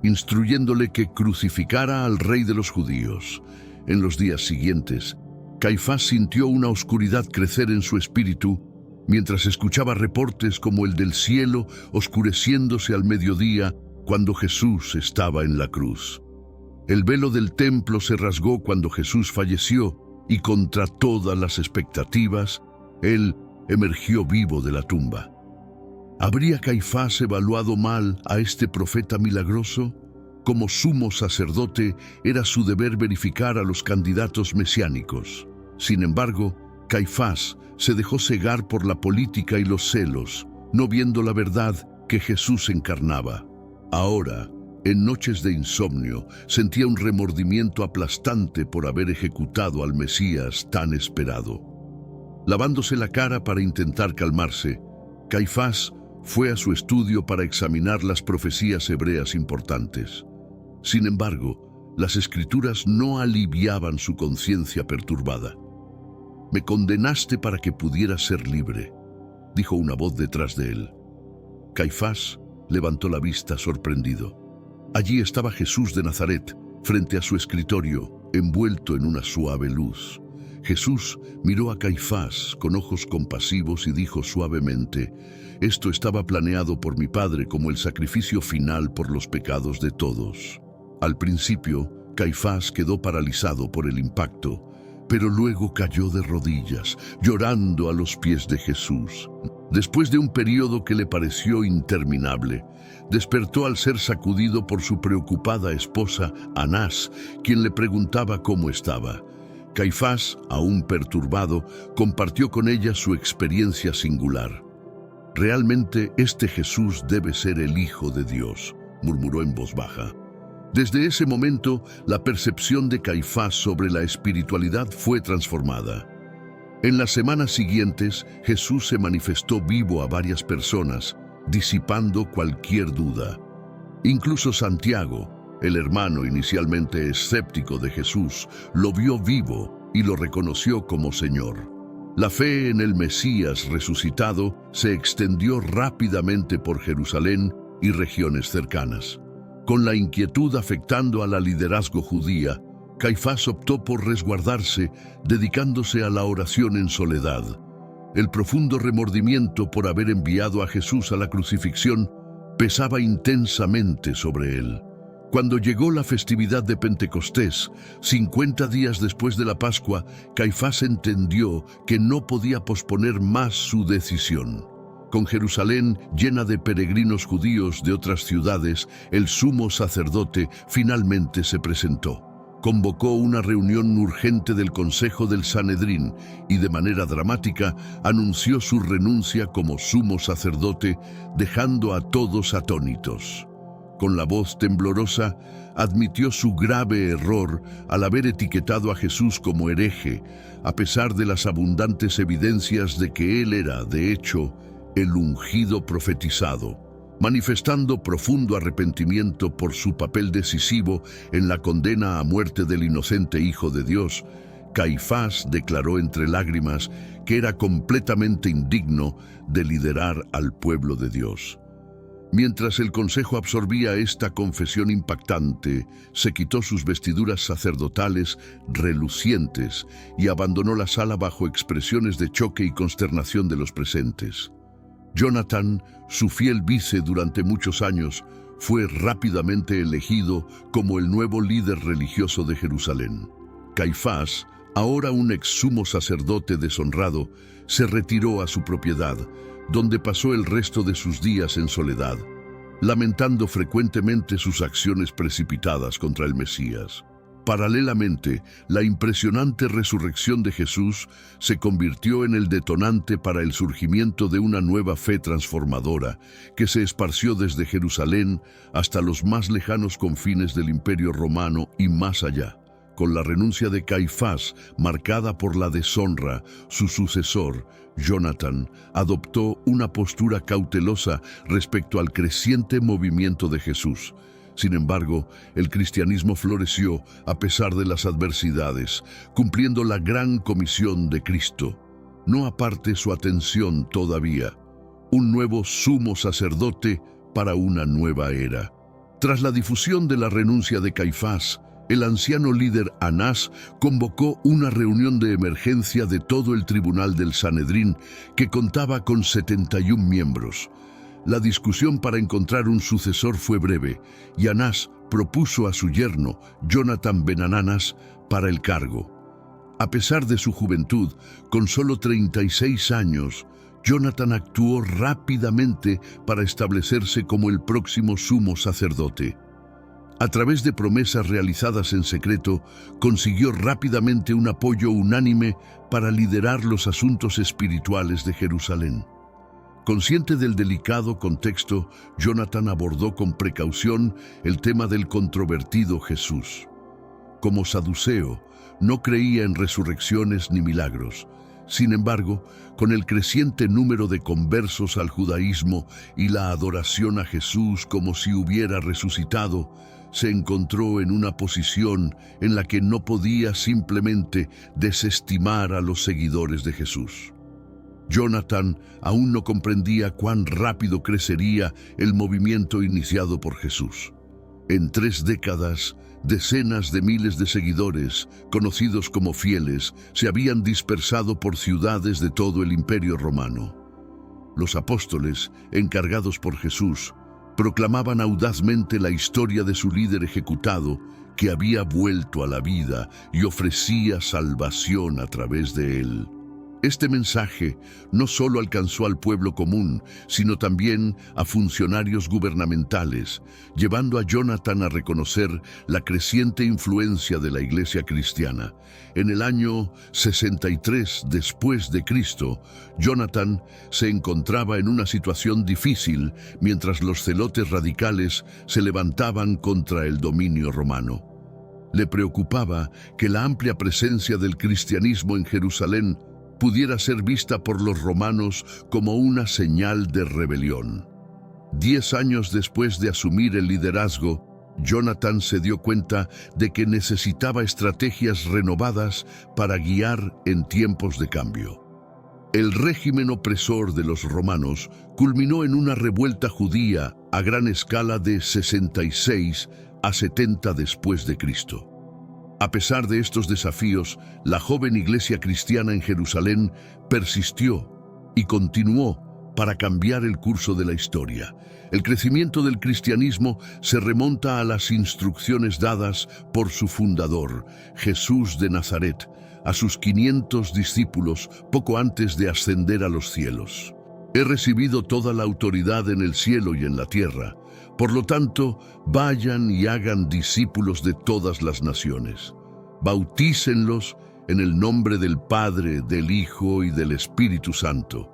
instruyéndole que crucificara al rey de los judíos. En los días siguientes, Caifás sintió una oscuridad crecer en su espíritu mientras escuchaba reportes como el del cielo oscureciéndose al mediodía cuando Jesús estaba en la cruz. El velo del templo se rasgó cuando Jesús falleció y contra todas las expectativas, Él emergió vivo de la tumba. ¿Habría Caifás evaluado mal a este profeta milagroso? Como sumo sacerdote, era su deber verificar a los candidatos mesiánicos. Sin embargo, Caifás se dejó cegar por la política y los celos, no viendo la verdad que Jesús encarnaba. Ahora, en noches de insomnio, sentía un remordimiento aplastante por haber ejecutado al Mesías tan esperado. Lavándose la cara para intentar calmarse, Caifás fue a su estudio para examinar las profecías hebreas importantes. Sin embargo, las escrituras no aliviaban su conciencia perturbada. «Me condenaste para que pudiera ser libre», dijo una voz detrás de él. Caifás levantó la vista sorprendido. Allí estaba Jesús de Nazaret, frente a su escritorio, envuelto en una suave luz. Jesús miró a Caifás con ojos compasivos y dijo suavemente: «Esto estaba planeado por mi Padre como el sacrificio final por los pecados de todos». Al principio, Caifás quedó paralizado por el impacto, pero luego cayó de rodillas, llorando a los pies de Jesús. Después de un periodo que le pareció interminable, despertó al ser sacudido por su preocupada esposa, Anás, quien le preguntaba cómo estaba. Caifás, aún perturbado, compartió con ella su experiencia singular. «Realmente este Jesús debe ser el Hijo de Dios», murmuró en voz baja. Desde ese momento, la percepción de Caifás sobre la espiritualidad fue transformada. En las semanas siguientes, Jesús se manifestó vivo a varias personas, disipando cualquier duda. Incluso Santiago, el hermano inicialmente escéptico de Jesús, lo vio vivo y lo reconoció como Señor. La fe en el Mesías resucitado se extendió rápidamente por Jerusalén y regiones cercanas. Con la inquietud afectando a la liderazgo judía, Caifás optó por resguardarse, dedicándose a la oración en soledad. El profundo remordimiento por haber enviado a Jesús a la crucifixión pesaba intensamente sobre él. Cuando llegó la festividad de Pentecostés, 50 días después de la Pascua, Caifás entendió que no podía posponer más su decisión. Con Jerusalén llena de peregrinos judíos de otras ciudades, el sumo sacerdote finalmente se presentó. Convocó una reunión urgente del Consejo del Sanedrín y de manera dramática anunció su renuncia como sumo sacerdote, dejando a todos atónitos. Con la voz temblorosa, admitió su grave error al haber etiquetado a Jesús como hereje, a pesar de las abundantes evidencias de que él era, de hecho, el ungido profetizado. Manifestando profundo arrepentimiento por su papel decisivo en la condena a muerte del inocente Hijo de Dios, Caifás declaró entre lágrimas que era completamente indigno de liderar al pueblo de Dios. Mientras el consejo absorbía esta confesión impactante, se quitó sus vestiduras sacerdotales relucientes y abandonó la sala bajo expresiones de choque y consternación de los presentes. Jonathan, su fiel vice durante muchos años, fue rápidamente elegido como el nuevo líder religioso de Jerusalén. Caifás, ahora un ex sumo sacerdote deshonrado, se retiró a su propiedad, donde pasó el resto de sus días en soledad. lamentando frecuentemente sus acciones precipitadas contra el Mesías. Paralelamente, la impresionante resurrección de Jesús se convirtió en el detonante para el surgimiento de una nueva fe transformadora que se esparció desde Jerusalén hasta los más lejanos confines del Imperio Romano y más allá. Con la renuncia de Caifás, marcada por la deshonra, su sucesor, Jonatán, adoptó una postura cautelosa respecto al creciente movimiento de Jesús. Sin embargo, el cristianismo floreció a pesar de las adversidades, cumpliendo la gran comisión de Cristo. No aparte su atención todavía, un nuevo sumo sacerdote para una nueva era. Tras la difusión de la renuncia de Caifás, el anciano líder Anás convocó una reunión de emergencia de todo el tribunal del Sanedrín, que contaba con 71 miembros. La discusión para encontrar un sucesor fue breve, y Anás propuso a su yerno, Jonatán ben Ananas, para el cargo. A pesar de su juventud, con solo 36 años, Jonatán actuó rápidamente para establecerse como el próximo sumo sacerdote. A través de promesas realizadas en secreto, consiguió rápidamente un apoyo unánime para liderar los asuntos espirituales de Jerusalén. Consciente del delicado contexto, Jonatán abordó con precaución el tema del controvertido Jesús. Como saduceo, no creía en resurrecciones ni milagros. Sin embargo, con el creciente número de conversos al judaísmo y la adoración a Jesús como si hubiera resucitado, se encontró en una posición en la que no podía simplemente desestimar a los seguidores de Jesús. Jonatán aún no comprendía cuán rápido crecería el movimiento iniciado por Jesús. En 3 décadas, decenas de miles de seguidores, conocidos como fieles, se habían dispersado por ciudades de todo el Imperio Romano. Los apóstoles, encargados por Jesús, proclamaban audazmente la historia de su líder ejecutado, que había vuelto a la vida y ofrecía salvación a través de él. Este mensaje no solo alcanzó al pueblo común, sino también a funcionarios gubernamentales, llevando a Jonatán a reconocer la creciente influencia de la Iglesia cristiana. En el año 63 después de Cristo, Jonatán se encontraba en una situación difícil mientras los celotes radicales se levantaban contra el dominio romano. Le preocupaba que la amplia presencia del cristianismo en Jerusalén pudiera ser vista por los romanos como una señal de rebelión. 10 años después de asumir el liderazgo, Jonatán se dio cuenta de que necesitaba estrategias renovadas para guiar en tiempos de cambio. El régimen opresor de los romanos culminó en una revuelta judía a gran escala de 66 a 70 después de Cristo. A pesar de estos desafíos, la joven iglesia cristiana en Jerusalén persistió y continuó para cambiar el curso de la historia. El crecimiento del cristianismo se remonta a las instrucciones dadas por su fundador, Jesús de Nazaret, a sus 500 discípulos poco antes de ascender a los cielos. He recibido toda la autoridad en el cielo y en la tierra. Por lo tanto, vayan y hagan discípulos de todas las naciones. Bautícenlos en el nombre del Padre, del Hijo y del Espíritu Santo.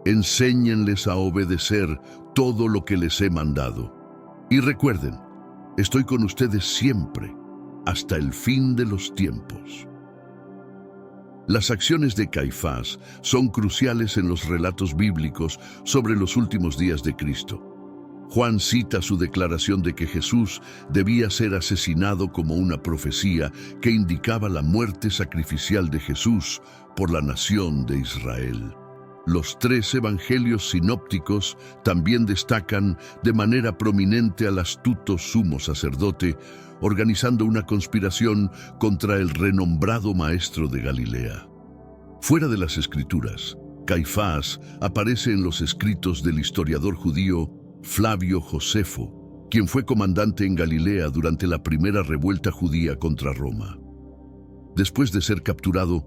Enséñenles a obedecer todo lo que les he mandado. Y recuerden, estoy con ustedes siempre, hasta el fin de los tiempos. Las acciones de Caifás son cruciales en los relatos bíblicos sobre los últimos días de Cristo. Juan cita su declaración de que Jesús debía ser asesinado como una profecía que indicaba la muerte sacrificial de Jesús por la nación de Israel. Los 3 evangelios sinópticos también destacan de manera prominente al astuto sumo sacerdote, organizando una conspiración contra el renombrado maestro de Galilea. Fuera de las Escrituras, Caifás aparece en los escritos del historiador judío Flavio Josefo, quien fue comandante en Galilea durante la primera revuelta judía contra Roma. Después de ser capturado,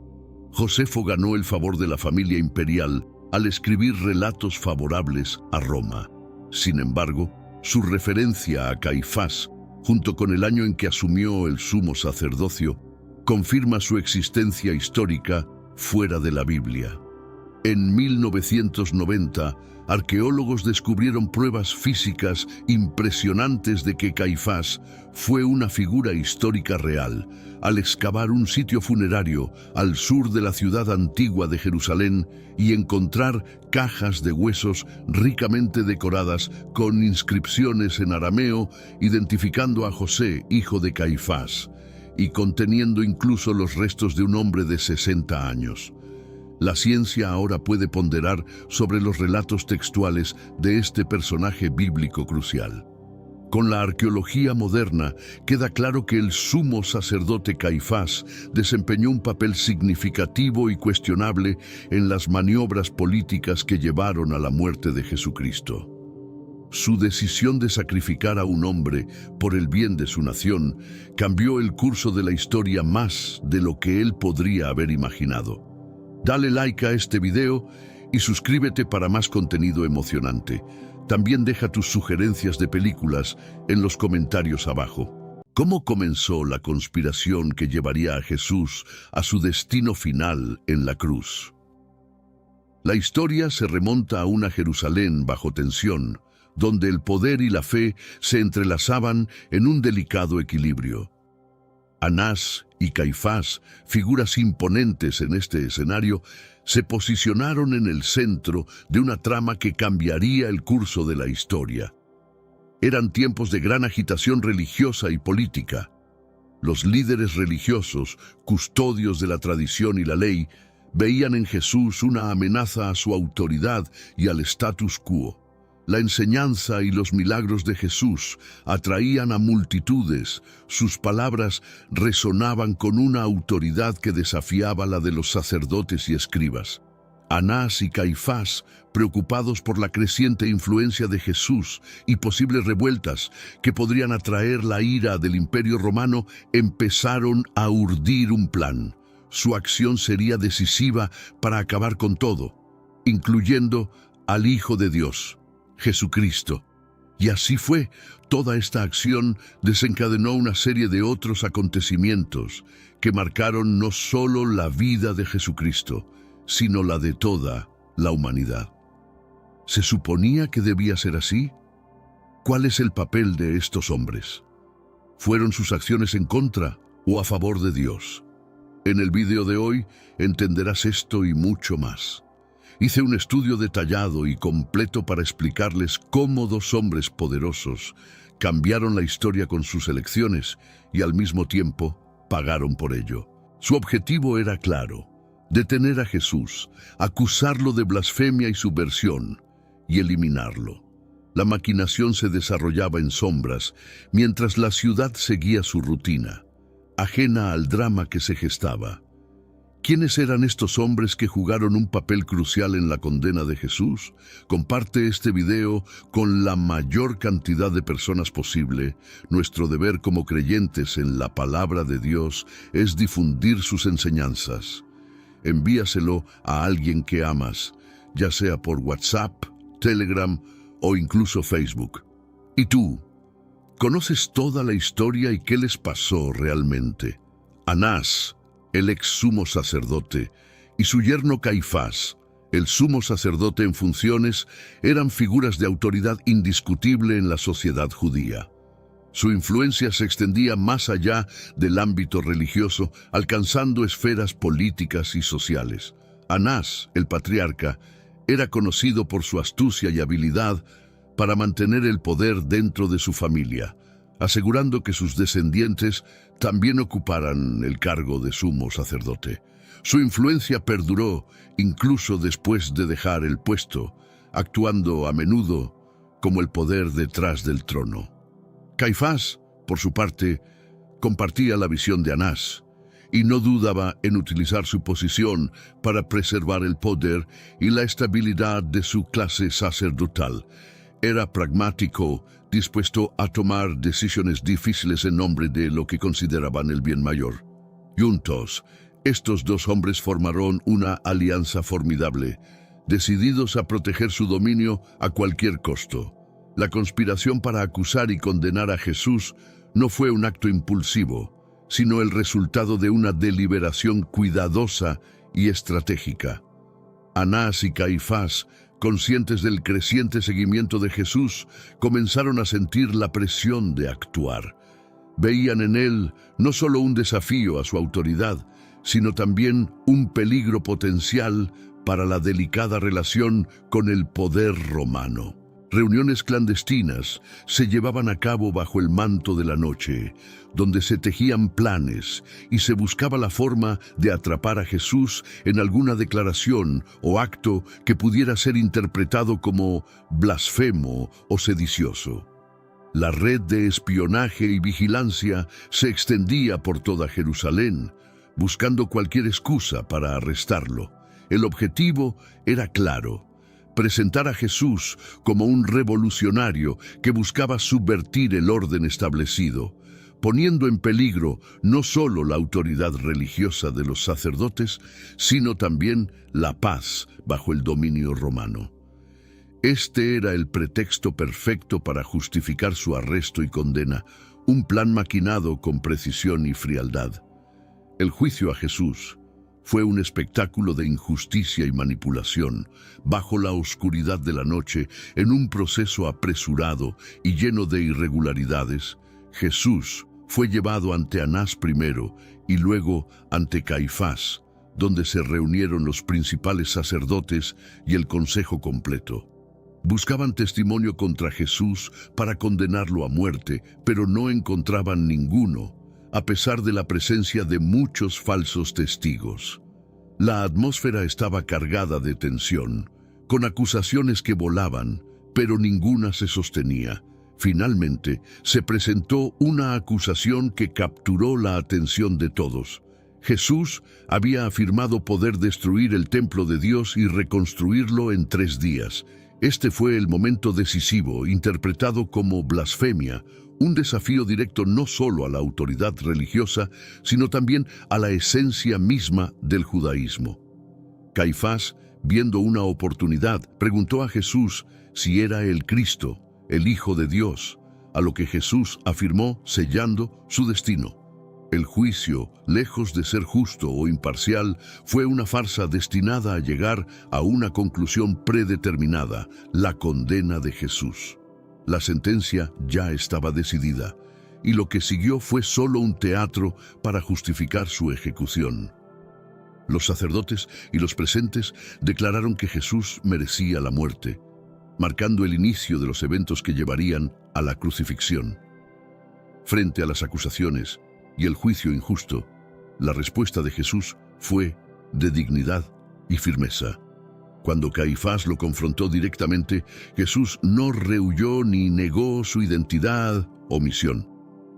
Josefo ganó el favor de la familia imperial al escribir relatos favorables a Roma. Sin embargo, Su referencia a Caifás, junto con el año en que asumió el sumo sacerdocio, confirma su existencia histórica fuera de la Biblia. En 1990, arqueólogos descubrieron pruebas físicas impresionantes de que Caifás fue una figura histórica real, al excavar un sitio funerario al sur de la ciudad antigua de Jerusalén y encontrar cajas de huesos ricamente decoradas con inscripciones en arameo identificando a José, hijo de Caifás, y conteniendo incluso los restos de un hombre de 60 años. La ciencia ahora puede ponderar sobre los relatos textuales de este personaje bíblico crucial. Con la arqueología moderna, queda claro que el sumo sacerdote Caifás desempeñó un papel significativo y cuestionable en las maniobras políticas que llevaron a la muerte de Jesucristo. Su decisión de sacrificar a un hombre por el bien de su nación cambió el curso de la historia más de lo que él podría haber imaginado. Dale like a este video y suscríbete para más contenido emocionante. También deja tus sugerencias de películas en los comentarios abajo. ¿Cómo comenzó la conspiración que llevaría a Jesús a su destino final en la cruz? La historia se remonta a una Jerusalén bajo tensión, donde el poder y la fe se entrelazaban en un delicado equilibrio. Anás y Caifás, figuras imponentes en este escenario, se posicionaron en el centro de una trama que cambiaría el curso de la historia. Eran tiempos de gran agitación religiosa y política. Los líderes religiosos, custodios de la tradición y la ley, veían en Jesús una amenaza a su autoridad y al status quo. La enseñanza y los milagros de Jesús atraían a multitudes, sus palabras resonaban con una autoridad que desafiaba la de los sacerdotes y escribas. Anás y Caifás, preocupados por la creciente influencia de Jesús y posibles revueltas que podrían atraer la ira del Imperio Romano, empezaron a urdir un plan. Su acción sería decisiva para acabar con todo, incluyendo al Hijo de Dios, Jesucristo. Y así fue. Toda esta acción desencadenó una serie de otros acontecimientos que marcaron no solo la vida de Jesucristo, sino la de toda la humanidad. ¿Se suponía que debía ser así? ¿Cuál es el papel de estos hombres? ¿Fueron sus acciones en contra o a favor de Dios? En el video de hoy entenderás esto y mucho más. Hice un estudio detallado y completo para explicarles cómo dos hombres poderosos cambiaron la historia con sus elecciones y al mismo tiempo pagaron por ello. Su objetivo era claro: detener a Jesús, acusarlo de blasfemia y subversión y eliminarlo. La maquinación se desarrollaba en sombras mientras la ciudad seguía su rutina, ajena al drama que se gestaba. ¿Quiénes eran estos hombres que jugaron un papel crucial en la condena de Jesús? Comparte este video con la mayor cantidad de personas posible. Nuestro deber como creyentes en la palabra de Dios es difundir sus enseñanzas. Envíaselo a alguien que amas, ya sea por WhatsApp, Telegram o incluso Facebook. ¿Y tú? ¿Conoces toda la historia y qué les pasó realmente? Anás, el ex sumo sacerdote, y su yerno Caifás, el sumo sacerdote en funciones, eran figuras de autoridad indiscutible en la sociedad judía. Su influencia se extendía más allá del ámbito religioso, alcanzando esferas políticas y sociales. Anás, el patriarca, era conocido por su astucia y habilidad para mantener el poder dentro de su familia, asegurando que sus descendientes también ocuparan el cargo de sumo sacerdote. Su influencia perduró incluso después de dejar el puesto, actuando a menudo como el poder detrás del trono. Caifás, por su parte, compartía la visión de Anás y no dudaba en utilizar su posición para preservar el poder y la estabilidad de su clase sacerdotal. Era pragmático, dispuesto a tomar decisiones difíciles en nombre de lo que consideraban el bien mayor. Juntos, estos dos hombres formaron una alianza formidable, decididos a proteger su dominio a cualquier costo. La conspiración para acusar y condenar a Jesús no fue un acto impulsivo, sino el resultado de una deliberación cuidadosa y estratégica. Anás y Caifás, conscientes del creciente seguimiento de Jesús, comenzaron a sentir la presión de actuar. Veían en él no solo un desafío a su autoridad, sino también un peligro potencial para la delicada relación con el poder romano. Reuniones clandestinas se llevaban a cabo bajo el manto de la noche, donde se tejían planes y se buscaba la forma de atrapar a Jesús en alguna declaración o acto que pudiera ser interpretado como blasfemo o sedicioso. La red de espionaje y vigilancia se extendía por toda Jerusalén, buscando cualquier excusa para arrestarlo. El objetivo era claro: presentar a Jesús como un revolucionario que buscaba subvertir el orden establecido, poniendo en peligro no solo la autoridad religiosa de los sacerdotes, sino también la paz bajo el dominio romano. Este era el pretexto perfecto para justificar su arresto y condena, un plan maquinado con precisión y frialdad. El juicio a Jesús fue un espectáculo de injusticia y manipulación, bajo la oscuridad de la noche, en un proceso apresurado y lleno de irregularidades. Jesús fue llevado ante Anás primero y luego ante Caifás, donde se reunieron los principales sacerdotes y el consejo completo. Buscaban testimonio contra Jesús para condenarlo a muerte, pero no encontraban ninguno, a pesar de la presencia de muchos falsos testigos. La atmósfera estaba cargada de tensión, con acusaciones que volaban, pero ninguna se sostenía. Finalmente, se presentó una acusación que capturó la atención de todos. Jesús había afirmado poder destruir el templo de Dios y reconstruirlo en 3 días. Este fue el momento decisivo, interpretado como blasfemia, un desafío directo no solo a la autoridad religiosa, sino también a la esencia misma del judaísmo. Caifás, viendo una oportunidad, preguntó a Jesús si era el Cristo, el Hijo de Dios, a lo que Jesús afirmó, sellando su destino. El juicio, lejos de ser justo o imparcial, fue una farsa destinada a llegar a una conclusión predeterminada: la condena de Jesús. La sentencia ya estaba decidida, y lo que siguió fue solo un teatro para justificar su ejecución. Los sacerdotes y los presentes declararon que Jesús merecía la muerte, marcando el inicio de los eventos que llevarían a la crucifixión. Frente a las acusaciones y el juicio injusto, la respuesta de Jesús fue de dignidad y firmeza. Cuando Caifás lo confrontó directamente, Jesús no rehuyó ni negó su identidad o misión.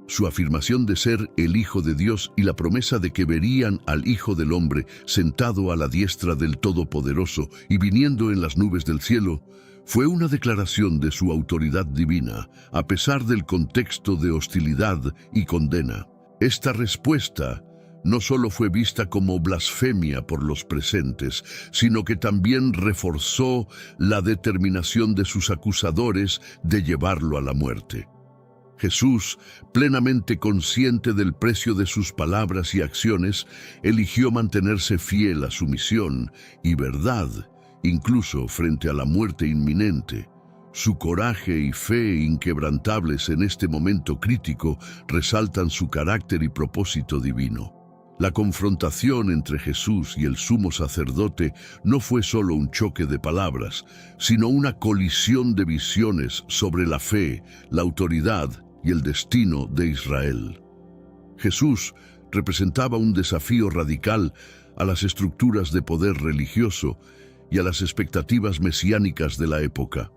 Su afirmación de ser el Hijo de Dios y la promesa de que verían al Hijo del Hombre sentado a la diestra del Todopoderoso y viniendo en las nubes del cielo, fue una declaración de su autoridad divina, a pesar del contexto de hostilidad y condena. Esta respuesta no solo fue vista como blasfemia por los presentes, sino que también reforzó la determinación de sus acusadores de llevarlo a la muerte. Jesús, plenamente consciente del precio de sus palabras y acciones, eligió mantenerse fiel a su misión y verdad, incluso frente a la muerte inminente. Su coraje y fe inquebrantables en este momento crítico resaltan su carácter y propósito divino. La confrontación entre Jesús y el sumo sacerdote no fue solo un choque de palabras, sino una colisión de visiones sobre la fe, la autoridad y el destino de Israel. Jesús representaba un desafío radical a las estructuras de poder religioso y a las expectativas mesiánicas de la época.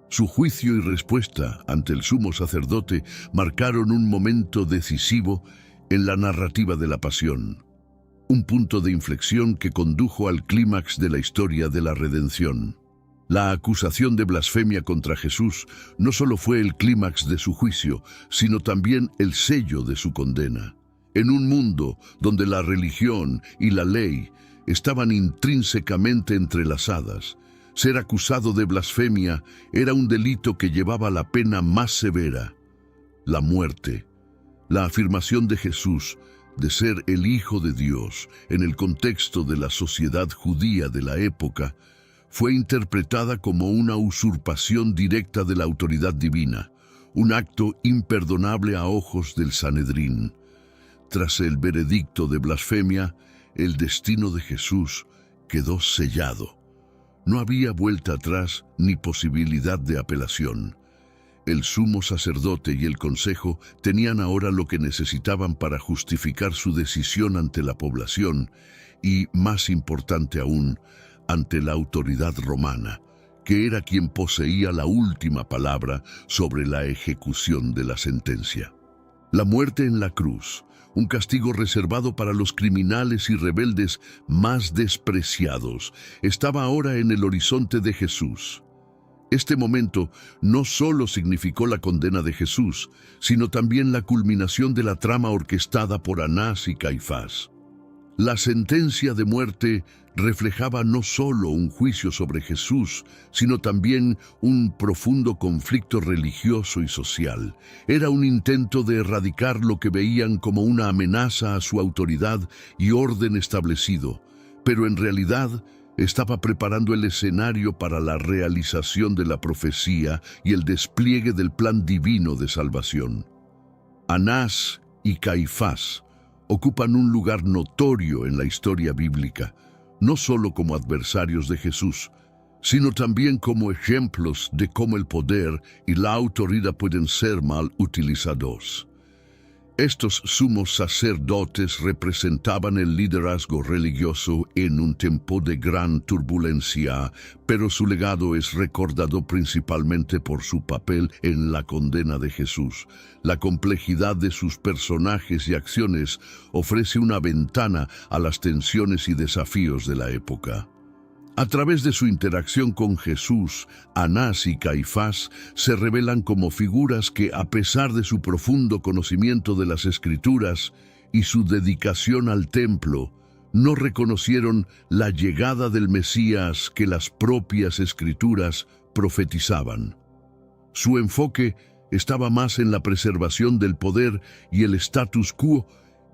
Su juicio y respuesta ante el sumo sacerdote marcaron un momento decisivo en la narrativa de la pasión, un punto de inflexión que condujo al clímax de la historia de la redención. La acusación de blasfemia contra Jesús no solo fue el clímax de su juicio, sino también el sello de su condena. En un mundo donde la religión y la ley estaban intrínsecamente entrelazadas, Ser acusado de blasfemia era un delito que llevaba la pena más severa, la muerte. La afirmación de Jesús de ser el Hijo de Dios en el contexto de la sociedad judía de la época fue interpretada como una usurpación directa de la autoridad divina, un acto imperdonable a ojos del Sanedrín. Tras el veredicto de blasfemia, el destino de Jesús quedó sellado. No había vuelta atrás ni posibilidad de apelación. El sumo sacerdote y el consejo tenían ahora lo que necesitaban para justificar su decisión ante la población y, más importante aún, ante la autoridad romana, que era quien poseía la última palabra sobre la ejecución de la sentencia. La muerte en la cruz, un castigo reservado para los criminales y rebeldes más despreciados, estaba ahora en el horizonte de Jesús. Este momento no solo significó la condena de Jesús, sino también la culminación de la trama orquestada por Anás y Caifás. La sentencia de muerte reflejaba no solo un juicio sobre Jesús, sino también un profundo conflicto religioso y social. Era un intento de erradicar lo que veían como una amenaza a su autoridad y orden establecido, pero en realidad estaba preparando el escenario para la realización de la profecía y el despliegue del plan divino de salvación. Anás y Caifás ocupan un lugar notorio en la historia bíblica, no solo como adversarios de Jesús, sino también como ejemplos de cómo el poder y la autoridad pueden ser mal utilizados. Estos sumos sacerdotes representaban el liderazgo religioso en un tiempo de gran turbulencia, pero su legado es recordado principalmente por su papel en la condena de Jesús. La complejidad de sus personajes y acciones ofrece una ventana a las tensiones y desafíos de la época. A través de su interacción con Jesús, Anás y Caifás se revelan como figuras que, a pesar de su profundo conocimiento de las Escrituras y su dedicación al templo, no reconocieron la llegada del Mesías que las propias Escrituras profetizaban. Su enfoque estaba más en la preservación del poder y el status quo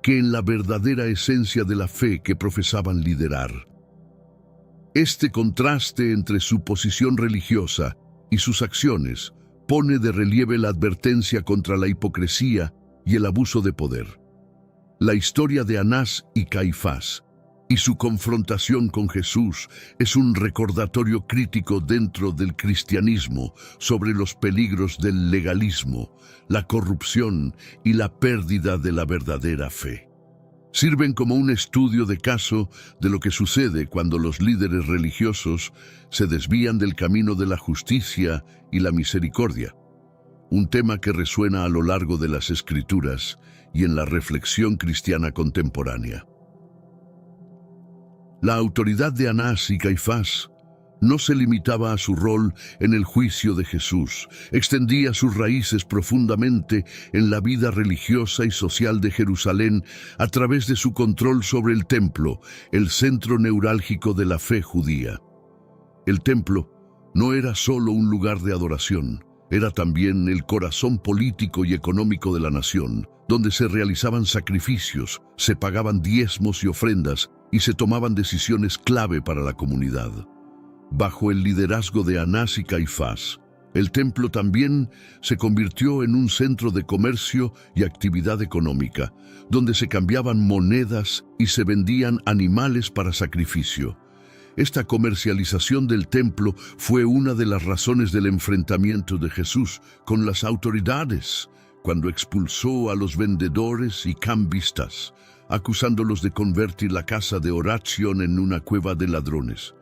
que en la verdadera esencia de la fe que profesaban liderar. Este contraste entre su posición religiosa y sus acciones pone de relieve la advertencia contra la hipocresía y el abuso de poder. La historia de Anás y Caifás y su confrontación con Jesús es un recordatorio crítico dentro del cristianismo sobre los peligros del legalismo, la corrupción y la pérdida de la verdadera fe. Sirven como un estudio de caso de lo que sucede cuando los líderes religiosos se desvían del camino de la justicia y la misericordia, un tema que resuena a lo largo de las Escrituras y en la reflexión cristiana contemporánea. La autoridad de Anás y Caifás no se limitaba a su rol en el juicio de Jesús, extendía sus raíces profundamente en la vida religiosa y social de Jerusalén a través de su control sobre el templo, el centro neurálgico de la fe judía. El templo no era solo un lugar de adoración, era también el corazón político y económico de la nación, donde se realizaban sacrificios, se pagaban diezmos y ofrendas y se tomaban decisiones clave para la comunidad. Bajo el liderazgo de Anás y Caifás, el templo también se convirtió en un centro de comercio y actividad económica, donde se cambiaban monedas y se vendían animales para sacrificio. Esta comercialización del templo fue una de las razones del enfrentamiento de Jesús con las autoridades, cuando expulsó a los vendedores y cambistas, acusándolos de convertir la casa de oración en una cueva de ladrones.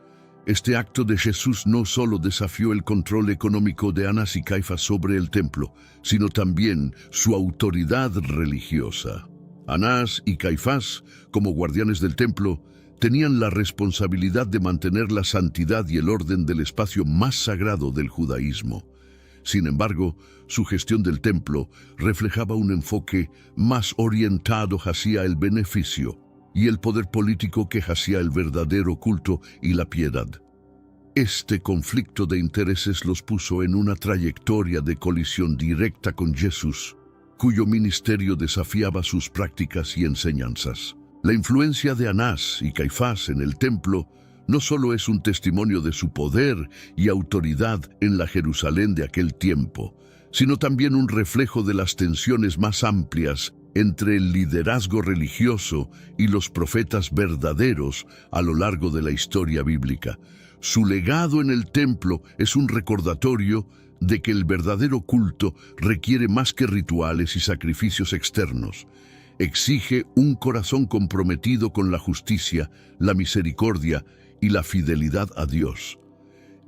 Este acto de Jesús no solo desafió el control económico de Anás y Caifás sobre el templo, sino también su autoridad religiosa. Anás y Caifás, como guardianes del templo, tenían la responsabilidad de mantener la santidad y el orden del espacio más sagrado del judaísmo. Sin embargo, su gestión del templo reflejaba un enfoque más orientado hacia el beneficio y el poder político que hacia el verdadero culto y la piedad. Este conflicto de intereses los puso en una trayectoria de colisión directa con Jesús, cuyo ministerio desafiaba sus prácticas y enseñanzas. La influencia de Anás y Caifás en el templo no solo es un testimonio de su poder y autoridad en la Jerusalén de aquel tiempo, sino también un reflejo de las tensiones más amplias entre el liderazgo religioso y los profetas verdaderos a lo largo de la historia bíblica. Su legado en el templo es un recordatorio de que el verdadero culto requiere más que rituales y sacrificios externos. Exige un corazón comprometido con la justicia, la misericordia y la fidelidad a Dios.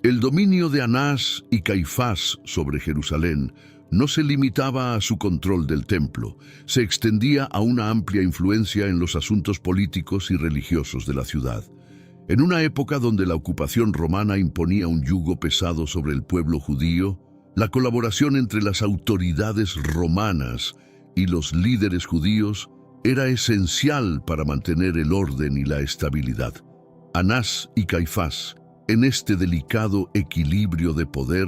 El dominio de Anás y Caifás sobre Jerusalén no se limitaba a su control del templo, se extendía a una amplia influencia en los asuntos políticos y religiosos de la ciudad. En una época donde la ocupación romana imponía un yugo pesado sobre el pueblo judío, la colaboración entre las autoridades romanas y los líderes judíos era esencial para mantener el orden y la estabilidad. Anás y Caifás, en este delicado equilibrio de poder,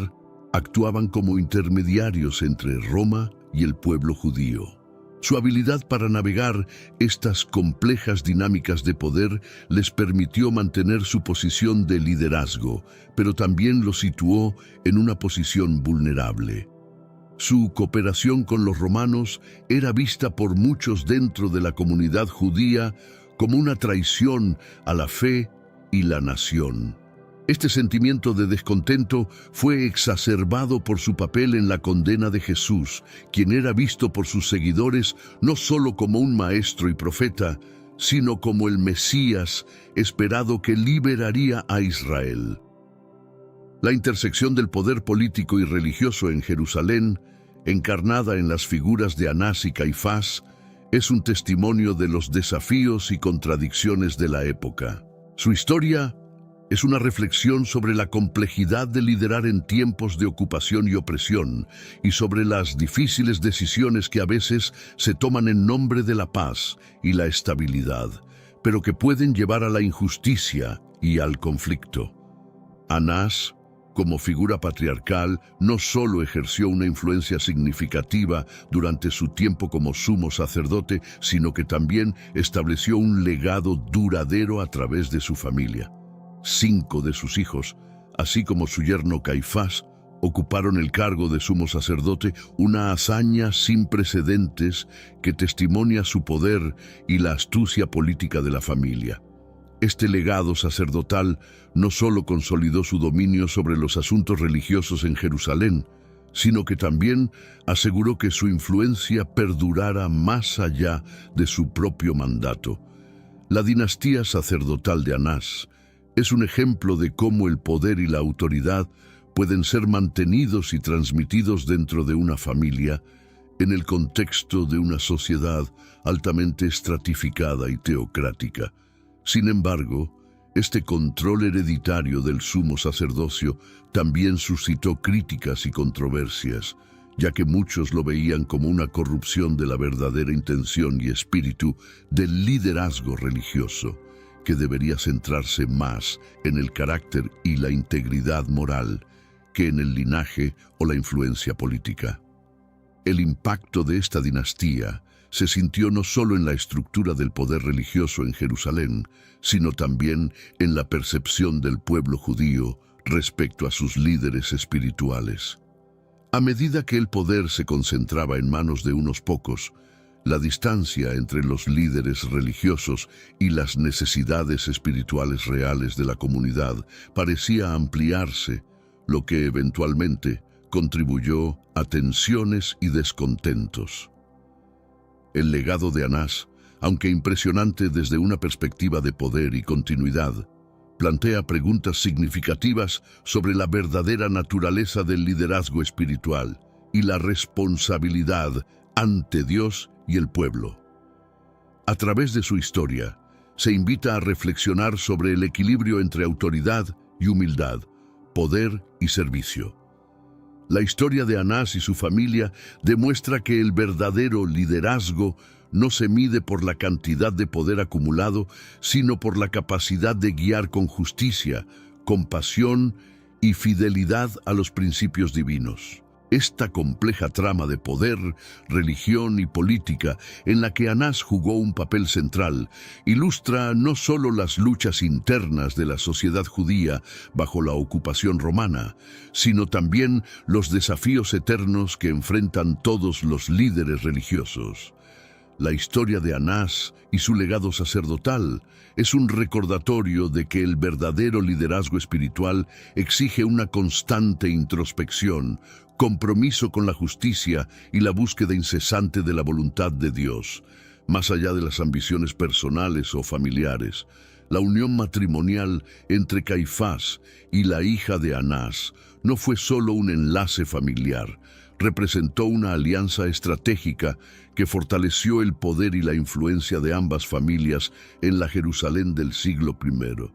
actuaban como intermediarios entre Roma y el pueblo judío. Su habilidad para navegar estas complejas dinámicas de poder les permitió mantener su posición de liderazgo, pero también los situó en una posición vulnerable. Su cooperación con los romanos era vista por muchos dentro de la comunidad judía como una traición a la fe y la nación. Este sentimiento de descontento fue exacerbado por su papel en la condena de Jesús, quien era visto por sus seguidores no solo como un maestro y profeta, sino como el Mesías esperado que liberaría a Israel. La intersección del poder político y religioso en Jerusalén, encarnada en las figuras de Anás y Caifás, es un testimonio de los desafíos y contradicciones de la época. Su historia es una reflexión sobre la complejidad de liderar en tiempos de ocupación y opresión, y sobre las difíciles decisiones que a veces se toman en nombre de la paz y la estabilidad, pero que pueden llevar a la injusticia y al conflicto. Anás, como figura patriarcal, no solo ejerció una influencia significativa durante su tiempo como sumo sacerdote, sino que también estableció un legado duradero a través de su familia. 5 de sus hijos, así como su yerno Caifás, ocuparon el cargo de sumo sacerdote, una hazaña sin precedentes que testimonia su poder y la astucia política de la familia. Este legado sacerdotal no solo consolidó su dominio sobre los asuntos religiosos en Jerusalén, sino que también aseguró que su influencia perdurara más allá de su propio mandato. La dinastía sacerdotal de Anás es un ejemplo de cómo el poder y la autoridad pueden ser mantenidos y transmitidos dentro de una familia en el contexto de una sociedad altamente estratificada y teocrática. Sin embargo, este control hereditario del sumo sacerdocio también suscitó críticas y controversias, ya que muchos lo veían como una corrupción de la verdadera intención y espíritu del liderazgo religioso, que debería centrarse más en el carácter y la integridad moral que en el linaje o la influencia política. El impacto de esta dinastía se sintió no solo en la estructura del poder religioso en Jerusalén, sino también en la percepción del pueblo judío respecto a sus líderes espirituales. A medida que el poder se concentraba en manos de unos pocos, la distancia entre los líderes religiosos y las necesidades espirituales reales de la comunidad parecía ampliarse, lo que eventualmente contribuyó a tensiones y descontentos. El legado de Anás, aunque impresionante desde una perspectiva de poder y continuidad, plantea preguntas significativas sobre la verdadera naturaleza del liderazgo espiritual y la responsabilidad ante Dios y el pueblo. A través de su historia, se invita a reflexionar sobre el equilibrio entre autoridad y humildad, poder y servicio. La historia de Anás y su familia demuestra que el verdadero liderazgo no se mide por la cantidad de poder acumulado, sino por la capacidad de guiar con justicia, compasión y fidelidad a los principios divinos. Esta compleja trama de poder, religión y política, en la que Anás jugó un papel central, ilustra no solo las luchas internas de la sociedad judía bajo la ocupación romana, sino también los desafíos eternos que enfrentan todos los líderes religiosos. La historia de Anás y su legado sacerdotal es un recordatorio de que el verdadero liderazgo espiritual exige una constante introspección, compromiso con la justicia y la búsqueda incesante de la voluntad de Dios. Más allá de las ambiciones personales o familiares, la unión matrimonial entre Caifás y la hija de Anás no fue solo un enlace familiar, representó una alianza estratégica que fortaleció el poder y la influencia de ambas familias en la Jerusalén del siglo I.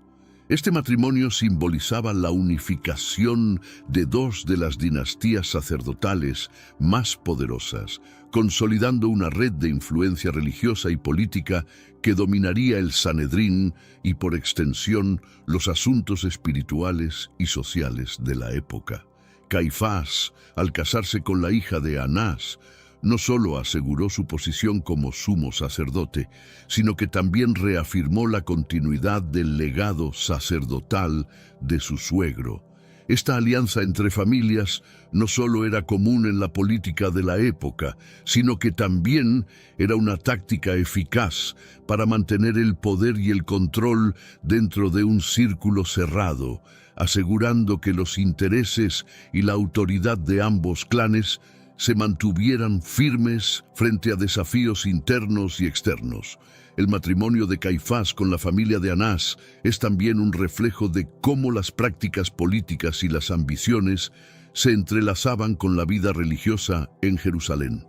Este matrimonio simbolizaba la unificación de dos de las dinastías sacerdotales más poderosas, consolidando una red de influencia religiosa y política que dominaría el Sanedrín y, por extensión, los asuntos espirituales y sociales de la época. Caifás, al casarse con la hija de Anás, no solo aseguró su posición como sumo sacerdote, sino que también reafirmó la continuidad del legado sacerdotal de su suegro. Esta alianza entre familias no solo era común en la política de la época, sino que también era una táctica eficaz para mantener el poder y el control dentro de un círculo cerrado, asegurando que los intereses y la autoridad de ambos clanes se mantuvieran firmes frente a desafíos internos y externos. El matrimonio de Caifás con la familia de Anás es también un reflejo de cómo las prácticas políticas y las ambiciones se entrelazaban con la vida religiosa en Jerusalén.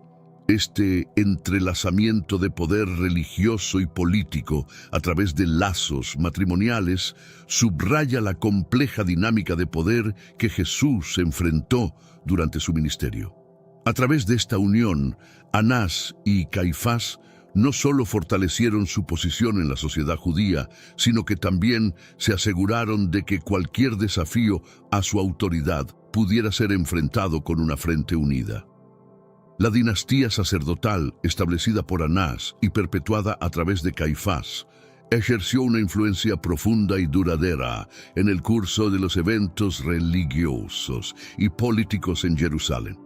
Este entrelazamiento de poder religioso y político a través de lazos matrimoniales subraya la compleja dinámica de poder que Jesús enfrentó durante su ministerio. A través de esta unión, Anás y Caifás no solo fortalecieron su posición en la sociedad judía, sino que también se aseguraron de que cualquier desafío a su autoridad pudiera ser enfrentado con una frente unida. La dinastía sacerdotal, establecida por Anás y perpetuada a través de Caifás, ejerció una influencia profunda y duradera en el curso de los eventos religiosos y políticos en Jerusalén.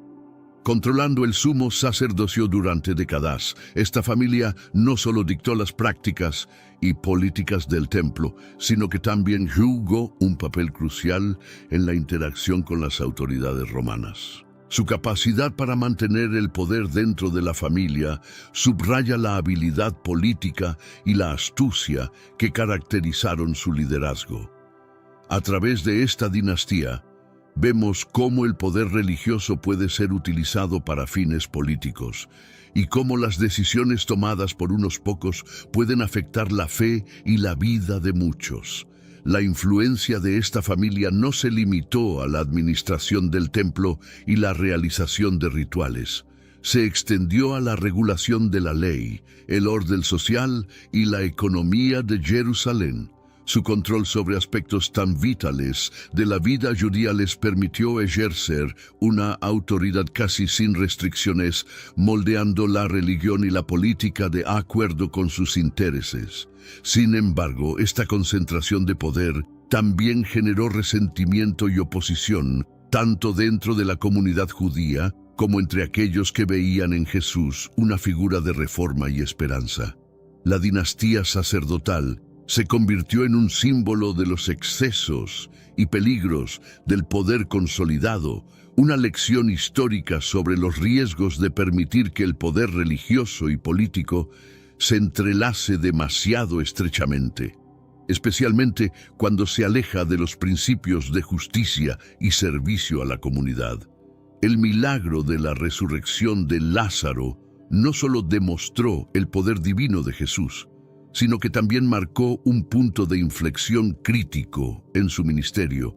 Controlando el sumo sacerdocio durante décadas, esta familia no solo dictó las prácticas y políticas del templo, sino que también jugó un papel crucial en la interacción con las autoridades romanas. Su capacidad para mantener el poder dentro de la familia subraya la habilidad política y la astucia que caracterizaron su liderazgo. A través de esta dinastía, vemos cómo el poder religioso puede ser utilizado para fines políticos y cómo las decisiones tomadas por unos pocos pueden afectar la fe y la vida de muchos. La influencia de esta familia no se limitó a la administración del templo y la realización de rituales. Se extendió a la regulación de la ley, el orden social y la economía de Jerusalén. Su control sobre aspectos tan vitales de la vida judía les permitió ejercer una autoridad casi sin restricciones, moldeando la religión y la política de acuerdo con sus intereses. Sin embargo, esta concentración de poder también generó resentimiento y oposición, tanto dentro de la comunidad judía como entre aquellos que veían en Jesús una figura de reforma y esperanza. La dinastía sacerdotal se convirtió en un símbolo de los excesos y peligros del poder consolidado, una lección histórica sobre los riesgos de permitir que el poder religioso y político se entrelace demasiado estrechamente, especialmente cuando se aleja de los principios de justicia y servicio a la comunidad. El milagro de la resurrección de Lázaro no solo demostró el poder divino de Jesús, sino que también marcó un punto de inflexión crítico en su ministerio,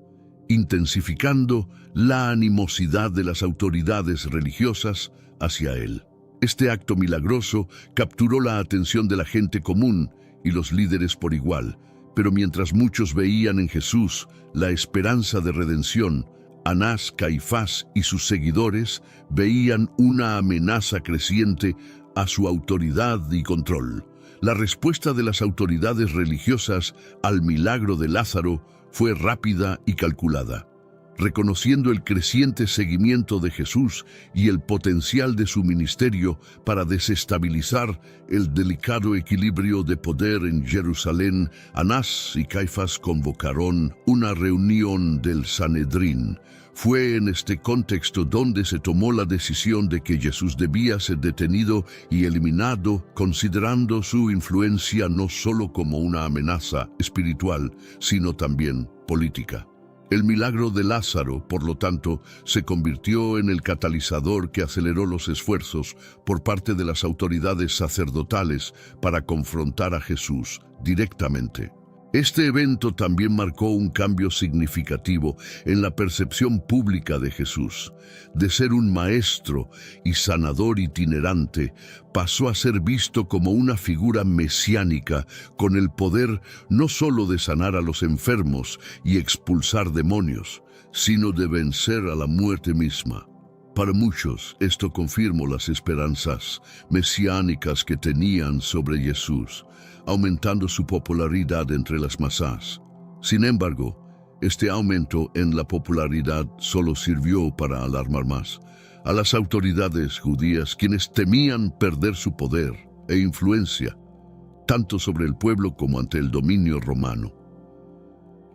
intensificando la animosidad de las autoridades religiosas hacia él. Este acto milagroso capturó la atención de la gente común y los líderes por igual, Pero mientras muchos veían en Jesús la esperanza de redención, Anás, Caifás y sus seguidores veían una amenaza creciente a su autoridad y control. La respuesta de las autoridades religiosas al milagro de Lázaro fue rápida y calculada. Reconociendo el creciente seguimiento de Jesús y el potencial de su ministerio para desestabilizar el delicado equilibrio de poder en Jerusalén, Anás y Caifás convocaron una reunión del Sanedrín. Fue en este contexto donde se tomó la decisión de que Jesús debía ser detenido y eliminado, considerando su influencia no solo como una amenaza espiritual, sino también política. El milagro de Lázaro, por lo tanto, se convirtió en el catalizador que aceleró los esfuerzos por parte de las autoridades sacerdotales para confrontar a Jesús directamente. Este evento también marcó un cambio significativo en la percepción pública de Jesús. De ser un maestro y sanador itinerante, pasó a ser visto como una figura mesiánica con el poder no solo de sanar a los enfermos y expulsar demonios, sino de vencer a la muerte misma. Para muchos, esto confirmó las esperanzas mesiánicas que tenían sobre Jesús, aumentando su popularidad entre las masas. Sin embargo, este aumento en la popularidad solo sirvió para alarmar más a las autoridades judías, quienes temían perder su poder e influencia, tanto sobre el pueblo como ante el dominio romano.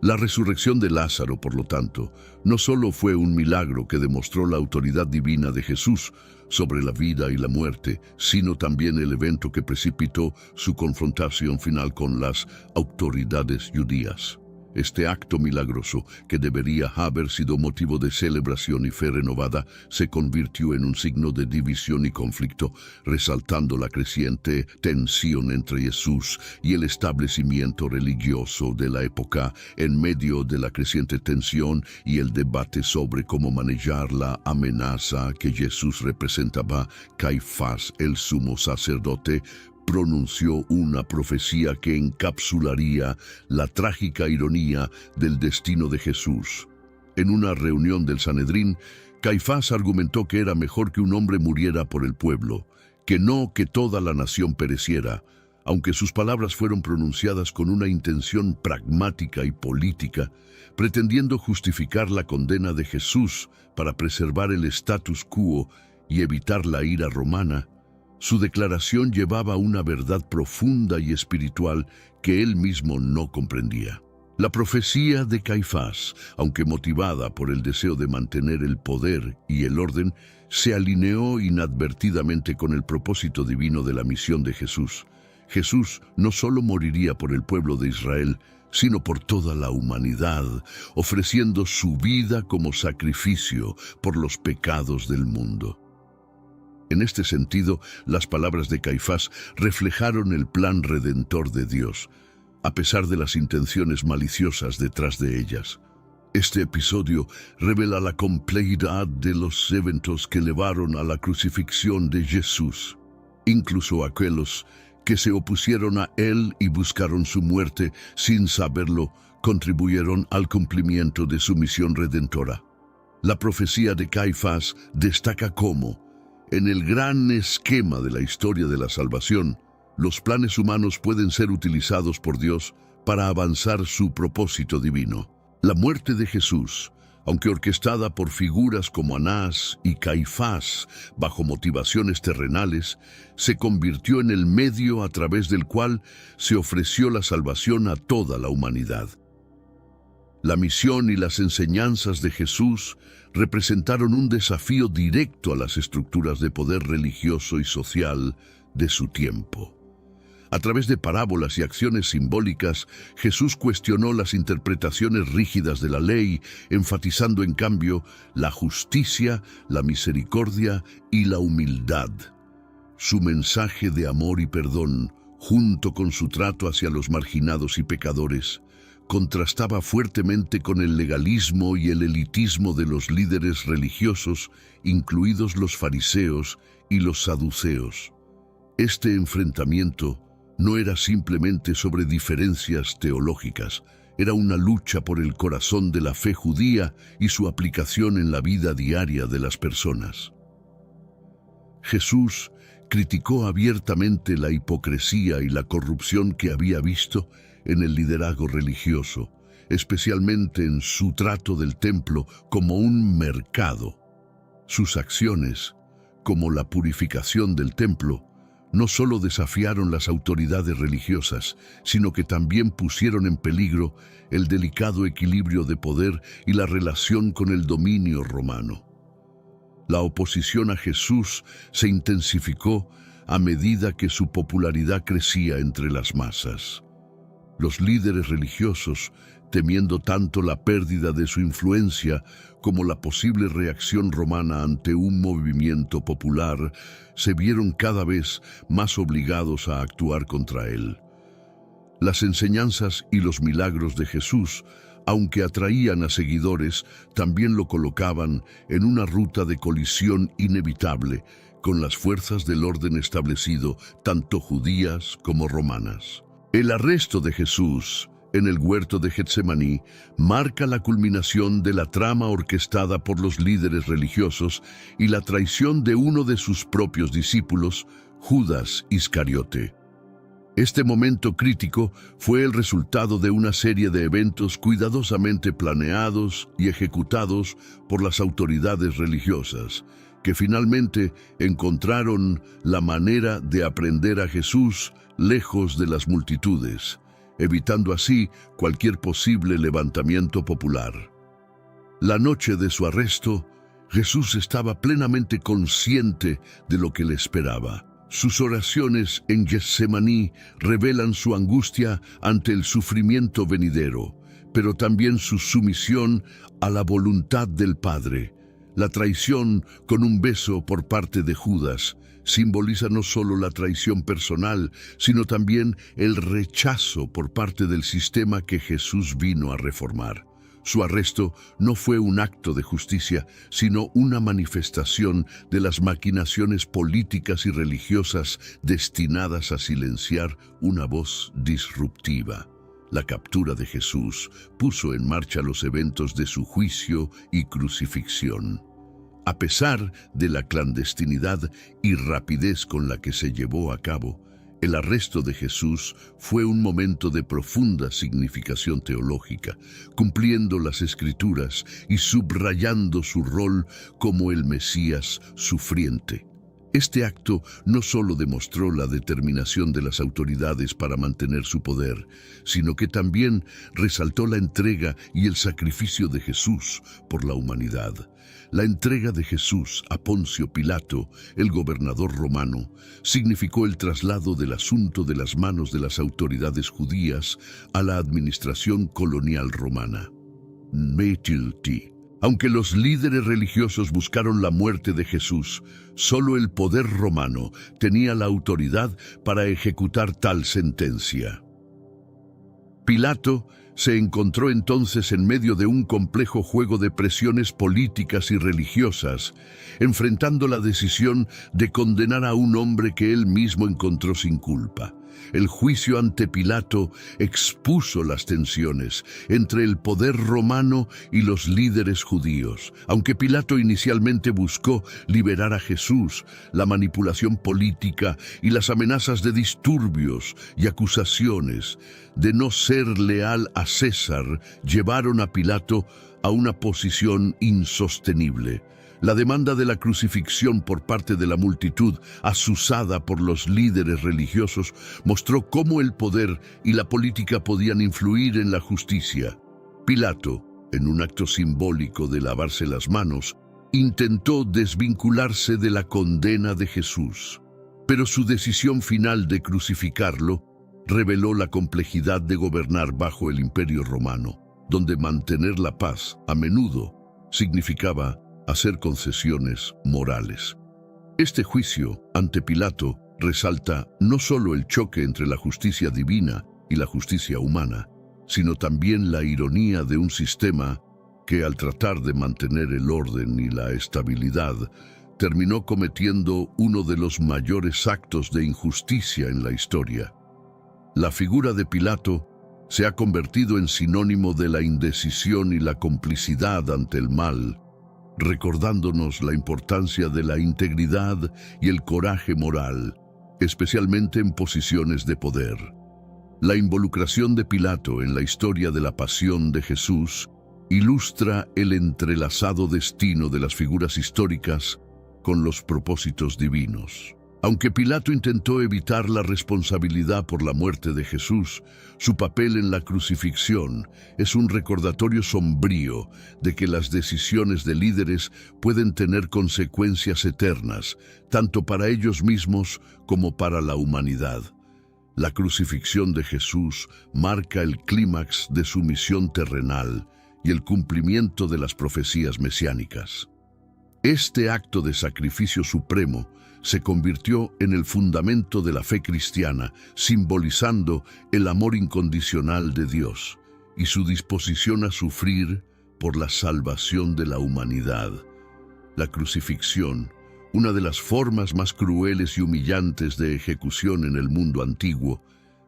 La resurrección de Lázaro, por lo tanto, no solo fue un milagro que demostró la autoridad divina de Jesús sobre la vida y la muerte, sino también el evento que precipitó su confrontación final con las autoridades judías. Este acto milagroso, que debería haber sido motivo de celebración y fe renovada, se convirtió en un signo de división y conflicto, resaltando la creciente tensión entre Jesús y el establecimiento religioso de la época. En medio de la creciente tensión y el debate sobre cómo manejar la amenaza que Jesús representaba, Caifás, el sumo sacerdote, pronunció una profecía que encapsularía la trágica ironía del destino de Jesús. En una reunión del Sanedrín, Caifás argumentó que era mejor que un hombre muriera por el pueblo, que no que toda la nación pereciera, aunque sus palabras fueron pronunciadas con una intención pragmática y política, pretendiendo justificar la condena de Jesús para preservar el status quo y evitar la ira romana. Su declaración llevaba una verdad profunda y espiritual que él mismo no comprendía. La profecía de Caifás, aunque motivada por el deseo de mantener el poder y el orden, se alineó inadvertidamente con el propósito divino de la misión de Jesús. Jesús no solo moriría por el pueblo de Israel, sino por toda la humanidad, ofreciendo su vida como sacrificio por los pecados del mundo. En este sentido, las palabras de Caifás reflejaron el plan redentor de Dios, a pesar de las intenciones maliciosas detrás de ellas. Este episodio revela la complejidad de los eventos que llevaron a la crucifixión de Jesús. Incluso aquellos que se opusieron a él y buscaron su muerte sin saberlo, contribuyeron al cumplimiento de su misión redentora. La profecía de Caifás destaca cómo, en el gran esquema de la historia de la salvación, los planes humanos pueden ser utilizados por Dios para avanzar su propósito divino. La muerte de Jesús, aunque orquestada por figuras como Anás y Caifás bajo motivaciones terrenales, se convirtió en el medio a través del cual se ofreció la salvación a toda la humanidad. La misión y las enseñanzas de Jesús representaron un desafío directo a las estructuras de poder religioso y social de su tiempo. A través de parábolas y acciones simbólicas, Jesús cuestionó las interpretaciones rígidas de la ley, enfatizando en cambio la justicia, la misericordia y la humildad. Su mensaje de amor y perdón, junto con su trato hacia los marginados y pecadores, contrastaba fuertemente con el legalismo y el elitismo de los líderes religiosos, incluidos los fariseos y los saduceos. Este enfrentamiento no era simplemente sobre diferencias teológicas, era una lucha por el corazón de la fe judía y su aplicación en la vida diaria de las personas. Jesús criticó abiertamente la hipocresía y la corrupción que había visto en el liderazgo religioso, especialmente en su trato del templo como un mercado. Sus acciones, como la purificación del templo, no solo desafiaron las autoridades religiosas, sino que también pusieron en peligro el delicado equilibrio de poder y la relación con el dominio romano. La oposición a Jesús se intensificó a medida que su popularidad crecía entre las masas. Los líderes religiosos, temiendo tanto la pérdida de su influencia como la posible reacción romana ante un movimiento popular, se vieron cada vez más obligados a actuar contra él. Las enseñanzas y los milagros de Jesús, aunque atraían a seguidores, también lo colocaban en una ruta de colisión inevitable con las fuerzas del orden establecido, tanto judías como romanas. El arresto de Jesús en el huerto de Getsemaní marca la culminación de la trama orquestada por los líderes religiosos y la traición de uno de sus propios discípulos, Judas Iscariote. Este momento crítico fue el resultado de una serie de eventos cuidadosamente planeados y ejecutados por las autoridades religiosas, que finalmente encontraron la manera de aprender a Jesús lejos de las multitudes, evitando así cualquier posible levantamiento popular. La noche de su arresto, Jesús estaba plenamente consciente de lo que le esperaba. Sus oraciones en Getsemaní revelan su angustia ante el sufrimiento venidero, pero también su sumisión a la voluntad del Padre. La traición con un beso por parte de Judas simboliza no solo la traición personal, sino también el rechazo por parte del sistema que Jesús vino a reformar. Su arresto no fue un acto de justicia, sino una manifestación de las maquinaciones políticas y religiosas destinadas a silenciar una voz disruptiva. La captura de Jesús puso en marcha los eventos de su juicio y crucifixión. A pesar de la clandestinidad y rapidez con la que se llevó a cabo, el arresto de Jesús fue un momento de profunda significación teológica, cumpliendo las Escrituras y subrayando su rol como el Mesías sufriente. Este acto no solo demostró la determinación de las autoridades para mantener su poder, sino que también resaltó la entrega y el sacrificio de Jesús por la humanidad. La entrega de Jesús a Poncio Pilato, el gobernador romano, significó el traslado del asunto de las manos de las autoridades judías a la administración colonial romana. Aunque los líderes religiosos buscaron la muerte de Jesús, solo el poder romano tenía la autoridad para ejecutar tal sentencia. Pilato se encontró entonces en medio de un complejo juego de presiones políticas y religiosas, enfrentando la decisión de condenar a un hombre que él mismo encontró sin culpa. El juicio ante Pilato expuso las tensiones entre el poder romano y los líderes judíos. Aunque Pilato inicialmente buscó liberar a Jesús, la manipulación política y las amenazas de disturbios y acusaciones de no ser leal a César llevaron a Pilato a una posición insostenible. La demanda de la crucifixión por parte de la multitud, azuzada por los líderes religiosos, mostró cómo el poder y la política podían influir en la justicia. Pilato, en un acto simbólico de lavarse las manos, intentó desvincularse de la condena de Jesús. Pero su decisión final de crucificarlo reveló la complejidad de gobernar bajo el Imperio Romano, donde mantener la paz a menudo significaba hacer concesiones morales. Este juicio ante Pilato resalta no solo el choque entre la justicia divina y la justicia humana, sino también la ironía de un sistema que, al tratar de mantener el orden y la estabilidad, terminó cometiendo uno de los mayores actos de injusticia en la historia. La figura de Pilato se ha convertido en sinónimo de la indecisión y la complicidad ante el mal, recordándonos la importancia de la integridad y el coraje moral, especialmente en posiciones de poder. La involucración de Pilato en la historia de la pasión de Jesús ilustra el entrelazado destino de las figuras históricas con los propósitos divinos. Aunque Pilato intentó evitar la responsabilidad por la muerte de Jesús, su papel en la crucifixión es un recordatorio sombrío de que las decisiones de líderes pueden tener consecuencias eternas, tanto para ellos mismos como para la humanidad. La crucifixión de Jesús marca el clímax de su misión terrenal y el cumplimiento de las profecías mesiánicas. Este acto de sacrificio supremo se convirtió en el fundamento de la fe cristiana, simbolizando el amor incondicional de Dios y su disposición a sufrir por la salvación de la humanidad. La crucifixión, una de las formas más crueles y humillantes de ejecución en el mundo antiguo,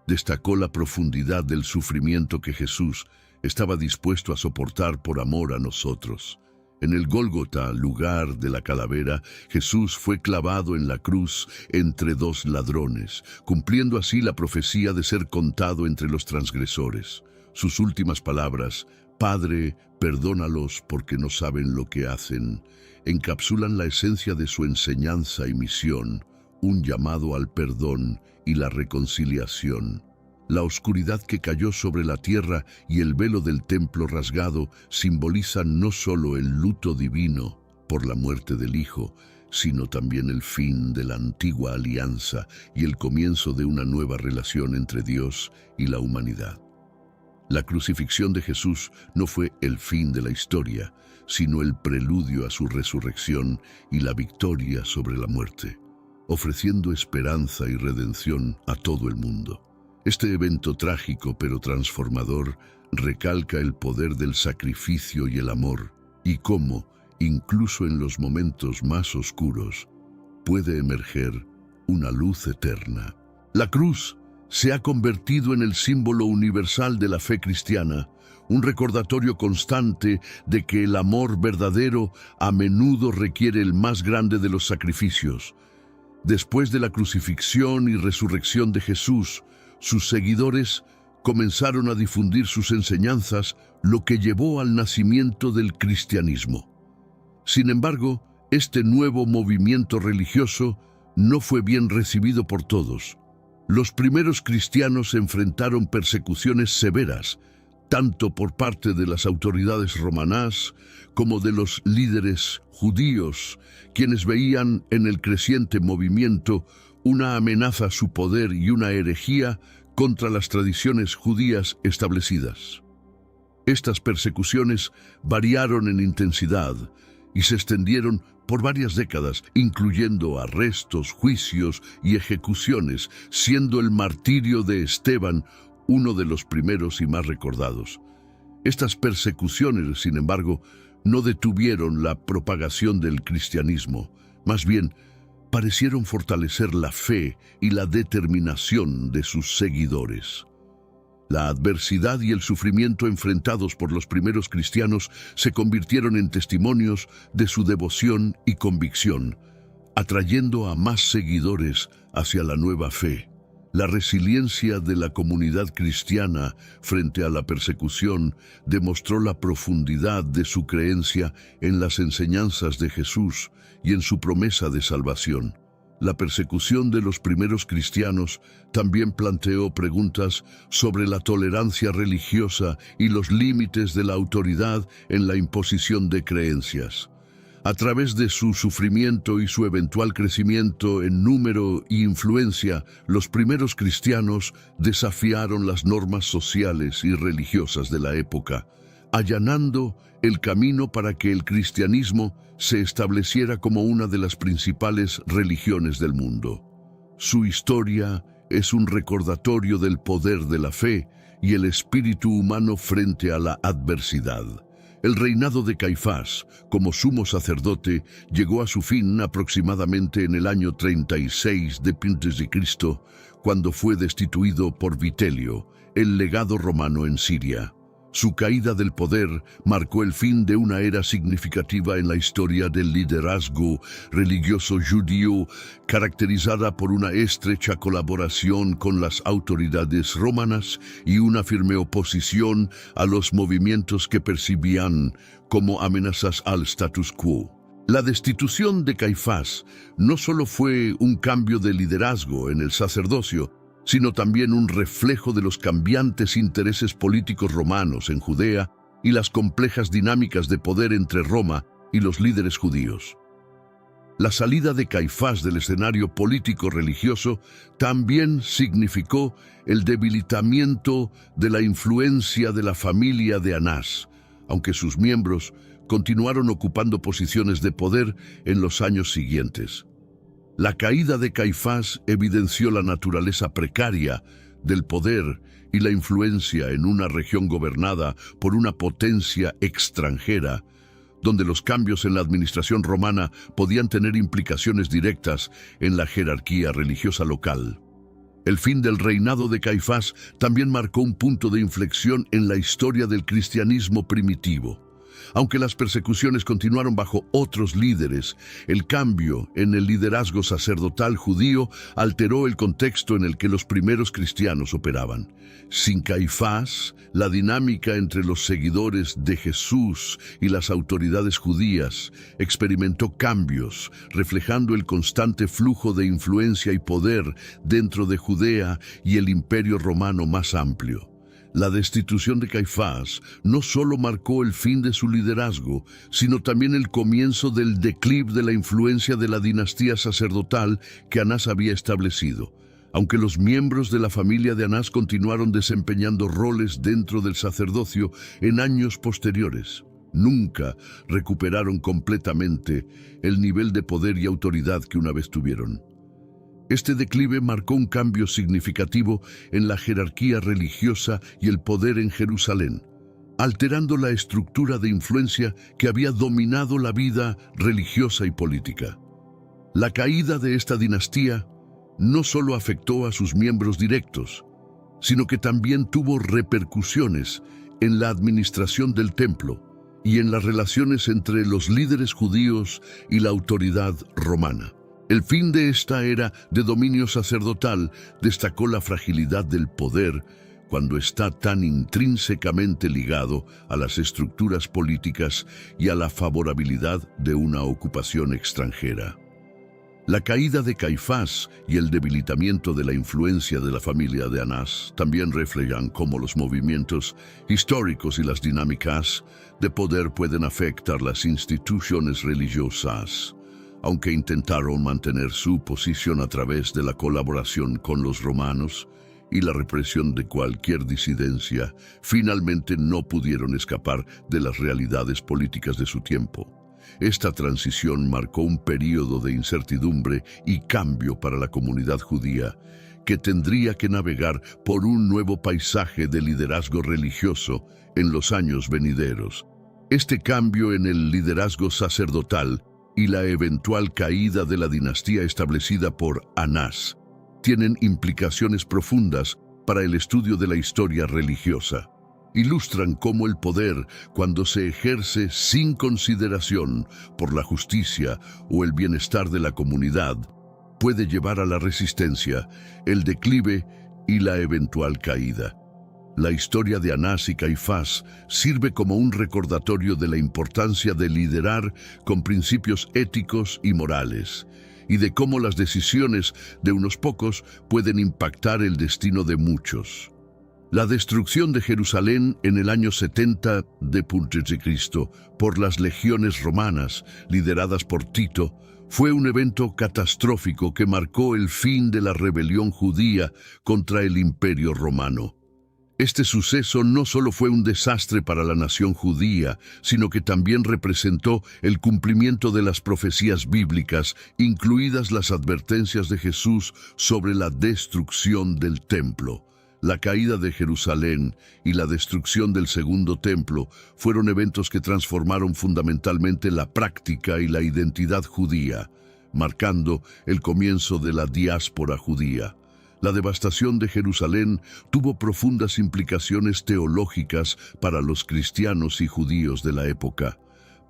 destacó la profundidad del sufrimiento que Jesús estaba dispuesto a soportar por amor a nosotros. En el Gólgota, lugar de la calavera, Jesús fue clavado en la cruz entre dos ladrones, cumpliendo así la profecía de ser contado entre los transgresores. Sus últimas palabras, «Padre, perdónalos porque no saben lo que hacen», encapsulan la esencia de su enseñanza y misión, un llamado al perdón y la reconciliación. La oscuridad que cayó sobre la tierra y el velo del templo rasgado simbolizan no solo el luto divino por la muerte del Hijo, sino también el fin de la antigua alianza y el comienzo de una nueva relación entre Dios y la humanidad. La crucifixión de Jesús no fue el fin de la historia, sino el preludio a su resurrección y la victoria sobre la muerte, ofreciendo esperanza y redención a todo el mundo. Este evento trágico pero transformador recalca el poder del sacrificio y el amor, y cómo, incluso en los momentos más oscuros, puede emerger una luz eterna. La cruz se ha convertido en el símbolo universal de la fe cristiana, un recordatorio constante de que el amor verdadero a menudo requiere el más grande de los sacrificios. Después de la crucifixión y resurrección de Jesús, sus seguidores comenzaron a difundir sus enseñanzas, lo que llevó al nacimiento del cristianismo. Sin embargo, este nuevo movimiento religioso no fue bien recibido por todos. Los primeros cristianos enfrentaron persecuciones severas, tanto por parte de las autoridades romanas como de los líderes judíos, quienes veían en el creciente movimiento una amenaza a su poder y una herejía contra las tradiciones judías establecidas. Estas persecuciones variaron en intensidad y se extendieron por varias décadas, incluyendo arrestos, juicios y ejecuciones, siendo el martirio de Esteban uno de los primeros y más recordados. Estas persecuciones, sin embargo, no detuvieron la propagación del cristianismo, más bien parecieron fortalecer la fe y la determinación de sus seguidores. La adversidad y el sufrimiento enfrentados por los primeros cristianos se convirtieron en testimonios de su devoción y convicción, atrayendo a más seguidores hacia la nueva fe. La resiliencia de la comunidad cristiana frente a la persecución demostró la profundidad de su creencia en las enseñanzas de Jesús y en su promesa de salvación. La persecución de los primeros cristianos también planteó preguntas sobre la tolerancia religiosa y los límites de la autoridad en la imposición de creencias. A través de su sufrimiento y su eventual crecimiento en número y influencia, los primeros cristianos desafiaron las normas sociales y religiosas de la época, allanando el camino para que el cristianismo se estableciera como una de las principales religiones del mundo. Su historia es un recordatorio del poder de la fe y el espíritu humano frente a la adversidad. El reinado de Caifás, como sumo sacerdote, llegó a su fin aproximadamente en el año 36 de Cristo, cuando fue destituido por Vitelio, el legado romano en Siria. Su caída del poder marcó el fin de una era significativa en la historia del liderazgo religioso judío, caracterizada por una estrecha colaboración con las autoridades romanas y una firme oposición a los movimientos que percibían como amenazas al status quo. La destitución de Caifás no solo fue un cambio de liderazgo en el sacerdocio, sino también un reflejo de los cambiantes intereses políticos romanos en Judea y las complejas dinámicas de poder entre Roma y los líderes judíos. La salida de Caifás del escenario político-religioso también significó el debilitamiento de la influencia de la familia de Anás, aunque sus miembros continuaron ocupando posiciones de poder en los años siguientes. La caída de Caifás evidenció la naturaleza precaria del poder y la influencia en una región gobernada por una potencia extranjera, donde los cambios en la administración romana podían tener implicaciones directas en la jerarquía religiosa local. El fin del reinado de Caifás también marcó un punto de inflexión en la historia del cristianismo primitivo. Aunque las persecuciones continuaron bajo otros líderes, el cambio en el liderazgo sacerdotal judío alteró el contexto en el que los primeros cristianos operaban. Sin Caifás, la dinámica entre los seguidores de Jesús y las autoridades judías experimentó cambios, reflejando el constante flujo de influencia y poder dentro de Judea y el Imperio Romano más amplio. La destitución de Caifás no solo marcó el fin de su liderazgo, sino también el comienzo del declive de la influencia de la dinastía sacerdotal que Anás había establecido. Aunque los miembros de la familia de Anás continuaron desempeñando roles dentro del sacerdocio en años posteriores, nunca recuperaron completamente el nivel de poder y autoridad que una vez tuvieron. Este declive marcó un cambio significativo en la jerarquía religiosa y el poder en Jerusalén, alterando la estructura de influencia que había dominado la vida religiosa y política. La caída de esta dinastía no solo afectó a sus miembros directos, sino que también tuvo repercusiones en la administración del templo y en las relaciones entre los líderes judíos y la autoridad romana. El fin de esta era de dominio sacerdotal destacó la fragilidad del poder cuando está tan intrínsecamente ligado a las estructuras políticas y a la favorabilidad de una ocupación extranjera. La caída de Caifás y el debilitamiento de la influencia de la familia de Anás también reflejan cómo los movimientos históricos y las dinámicas de poder pueden afectar las instituciones religiosas. Aunque intentaron mantener su posición a través de la colaboración con los romanos y la represión de cualquier disidencia, finalmente no pudieron escapar de las realidades políticas de su tiempo. Esta transición marcó un período de incertidumbre y cambio para la comunidad judía, que tendría que navegar por un nuevo paisaje de liderazgo religioso en los años venideros. Este cambio en el liderazgo sacerdotal y la eventual caída de la dinastía establecida por Anás tienen implicaciones profundas para el estudio de la historia religiosa. Ilustran cómo el poder, cuando se ejerce sin consideración por la justicia o el bienestar de la comunidad, puede llevar a la resistencia, el declive y la eventual caída. La historia de Anás y Caifás sirve como un recordatorio de la importancia de liderar con principios éticos y morales, y de cómo las decisiones de unos pocos pueden impactar el destino de muchos. La destrucción de Jerusalén en el año 70 de Cristo por las legiones romanas, lideradas por Tito, fue un evento catastrófico que marcó el fin de la rebelión judía contra el Imperio Romano. Este suceso no solo fue un desastre para la nación judía, sino que también representó el cumplimiento de las profecías bíblicas, incluidas las advertencias de Jesús sobre la destrucción del templo. La caída de Jerusalén y la destrucción del Segundo Templo fueron eventos que transformaron fundamentalmente la práctica y la identidad judía, marcando el comienzo de la diáspora judía. La devastación de Jerusalén tuvo profundas implicaciones teológicas para los cristianos y judíos de la época.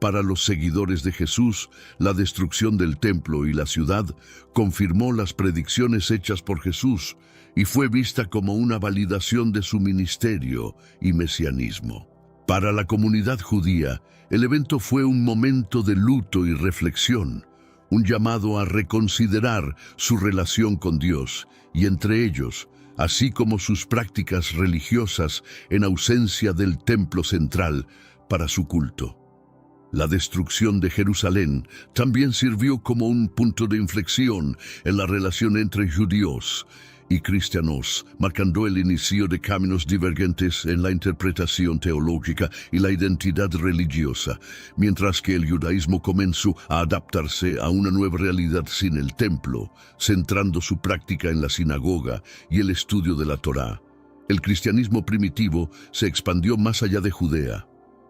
Para los seguidores de Jesús, la destrucción del templo y la ciudad confirmó las predicciones hechas por Jesús y fue vista como una validación de su ministerio y mesianismo. Para la comunidad judía, el evento fue un momento de luto y reflexión, un llamado a reconsiderar su relación con Dios y entre ellos, así como sus prácticas religiosas en ausencia del templo central para su culto. La destrucción de Jerusalén también sirvió como un punto de inflexión en la relación entre judíos y cristianos, marcando el inicio de caminos divergentes en la interpretación teológica y la identidad religiosa, mientras que el judaísmo comenzó a adaptarse a una nueva realidad sin el templo, centrando su práctica en la sinagoga y el estudio de la Torá. El cristianismo primitivo se expandió más allá de Judea,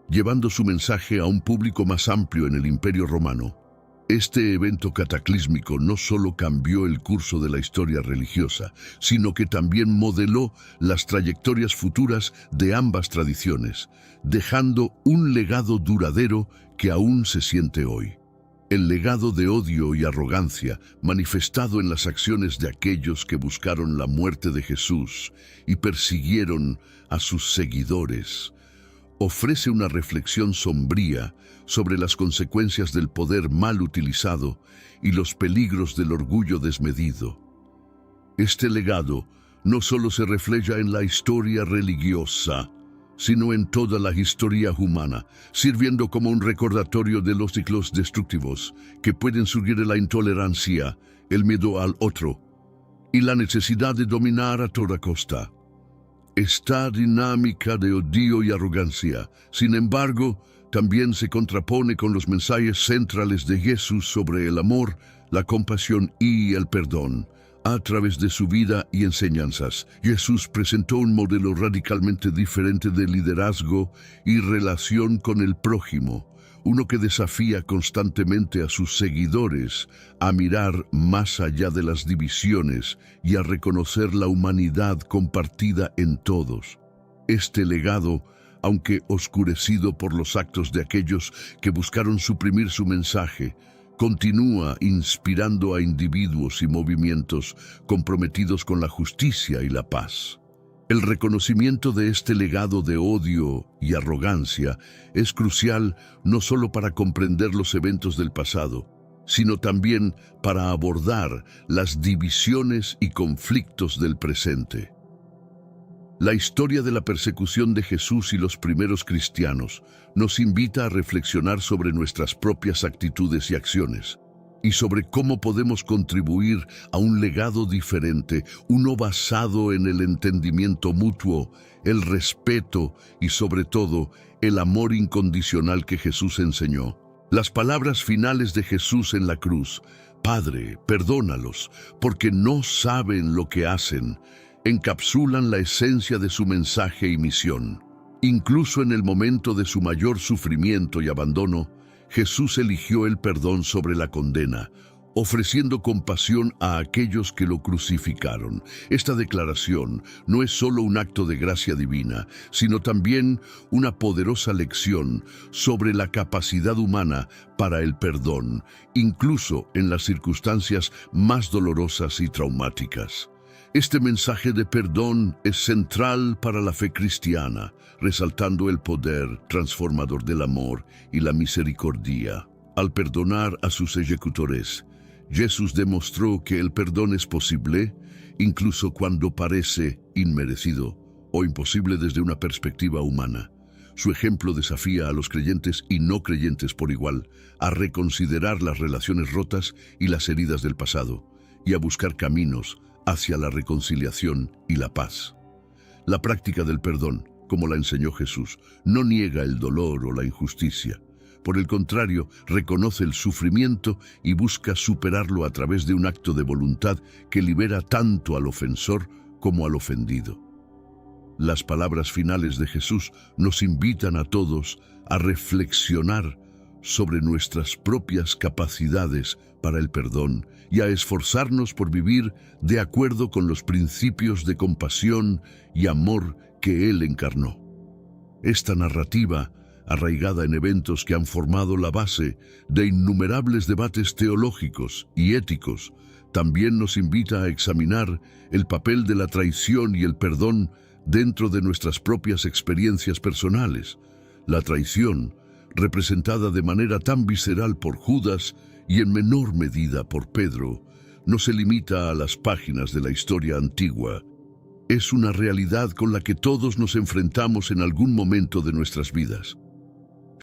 llevando su mensaje a un público más amplio en el Imperio Romano. Este evento cataclísmico no solo cambió el curso de la historia religiosa, sino que también modeló las trayectorias futuras de ambas tradiciones, dejando un legado duradero que aún se siente hoy. El legado de odio y arrogancia manifestado en las acciones de aquellos que buscaron la muerte de Jesús y persiguieron a sus seguidores, ofrece una reflexión sombría sobre las consecuencias del poder mal utilizado y los peligros del orgullo desmedido. Este legado no solo se refleja en la historia religiosa, sino en toda la historia humana, sirviendo como un recordatorio de los ciclos destructivos que pueden surgir de la intolerancia, el miedo al otro y la necesidad de dominar a toda costa. Esta dinámica de odio y arrogancia, sin embargo, también se contrapone con los mensajes centrales de Jesús sobre el amor, la compasión y el perdón. A través de su vida y enseñanzas, Jesús presentó un modelo radicalmente diferente de liderazgo y relación con el prójimo, uno que desafía constantemente a sus seguidores a mirar más allá de las divisiones y a reconocer la humanidad compartida en todos. Este legado, aunque oscurecido por los actos de aquellos que buscaron suprimir su mensaje, continúa inspirando a individuos y movimientos comprometidos con la justicia y la paz. El reconocimiento de este legado de odio y arrogancia es crucial no solo para comprender los eventos del pasado, sino también para abordar las divisiones y conflictos del presente. La historia de la persecución de Jesús y los primeros cristianos nos invita a reflexionar sobre nuestras propias actitudes y acciones, y sobre cómo podemos contribuir a un legado diferente, uno basado en el entendimiento mutuo, el respeto y sobre todo el amor incondicional que Jesús enseñó. Las palabras finales de Jesús en la cruz, «Padre, perdónalos, porque no saben lo que hacen», encapsulan la esencia de su mensaje y misión. Incluso en el momento de su mayor sufrimiento y abandono, Jesús eligió el perdón sobre la condena, ofreciendo compasión a aquellos que lo crucificaron. Esta declaración no es solo un acto de gracia divina, sino también una poderosa lección sobre la capacidad humana para el perdón, incluso en las circunstancias más dolorosas y traumáticas. Este mensaje de perdón es central para la fe cristiana, resaltando el poder transformador del amor y la misericordia. Al perdonar a sus ejecutores, Jesús demostró que el perdón es posible, incluso cuando parece inmerecido o imposible desde una perspectiva humana. Su ejemplo desafía a los creyentes y no creyentes por igual a reconsiderar las relaciones rotas y las heridas del pasado, y a buscar caminos hacia la reconciliación y la paz. La práctica del perdón, como la enseñó Jesús, no niega el dolor o la injusticia. Por el contrario, reconoce el sufrimiento y busca superarlo a través de un acto de voluntad que libera tanto al ofensor como al ofendido. Las palabras finales de Jesús nos invitan a todos a reflexionar sobre nuestras propias capacidades para el perdón y a esforzarnos por vivir de acuerdo con los principios de compasión y amor que Él encarnó. Esta narrativa, arraigada en eventos que han formado la base de innumerables debates teológicos y éticos, también nos invita a examinar el papel de la traición y el perdón dentro de nuestras propias experiencias personales. La traición, representada de manera tan visceral por Judas y en menor medida por Pedro, no se limita a las páginas de la historia antigua. Es una realidad con la que todos nos enfrentamos en algún momento de nuestras vidas.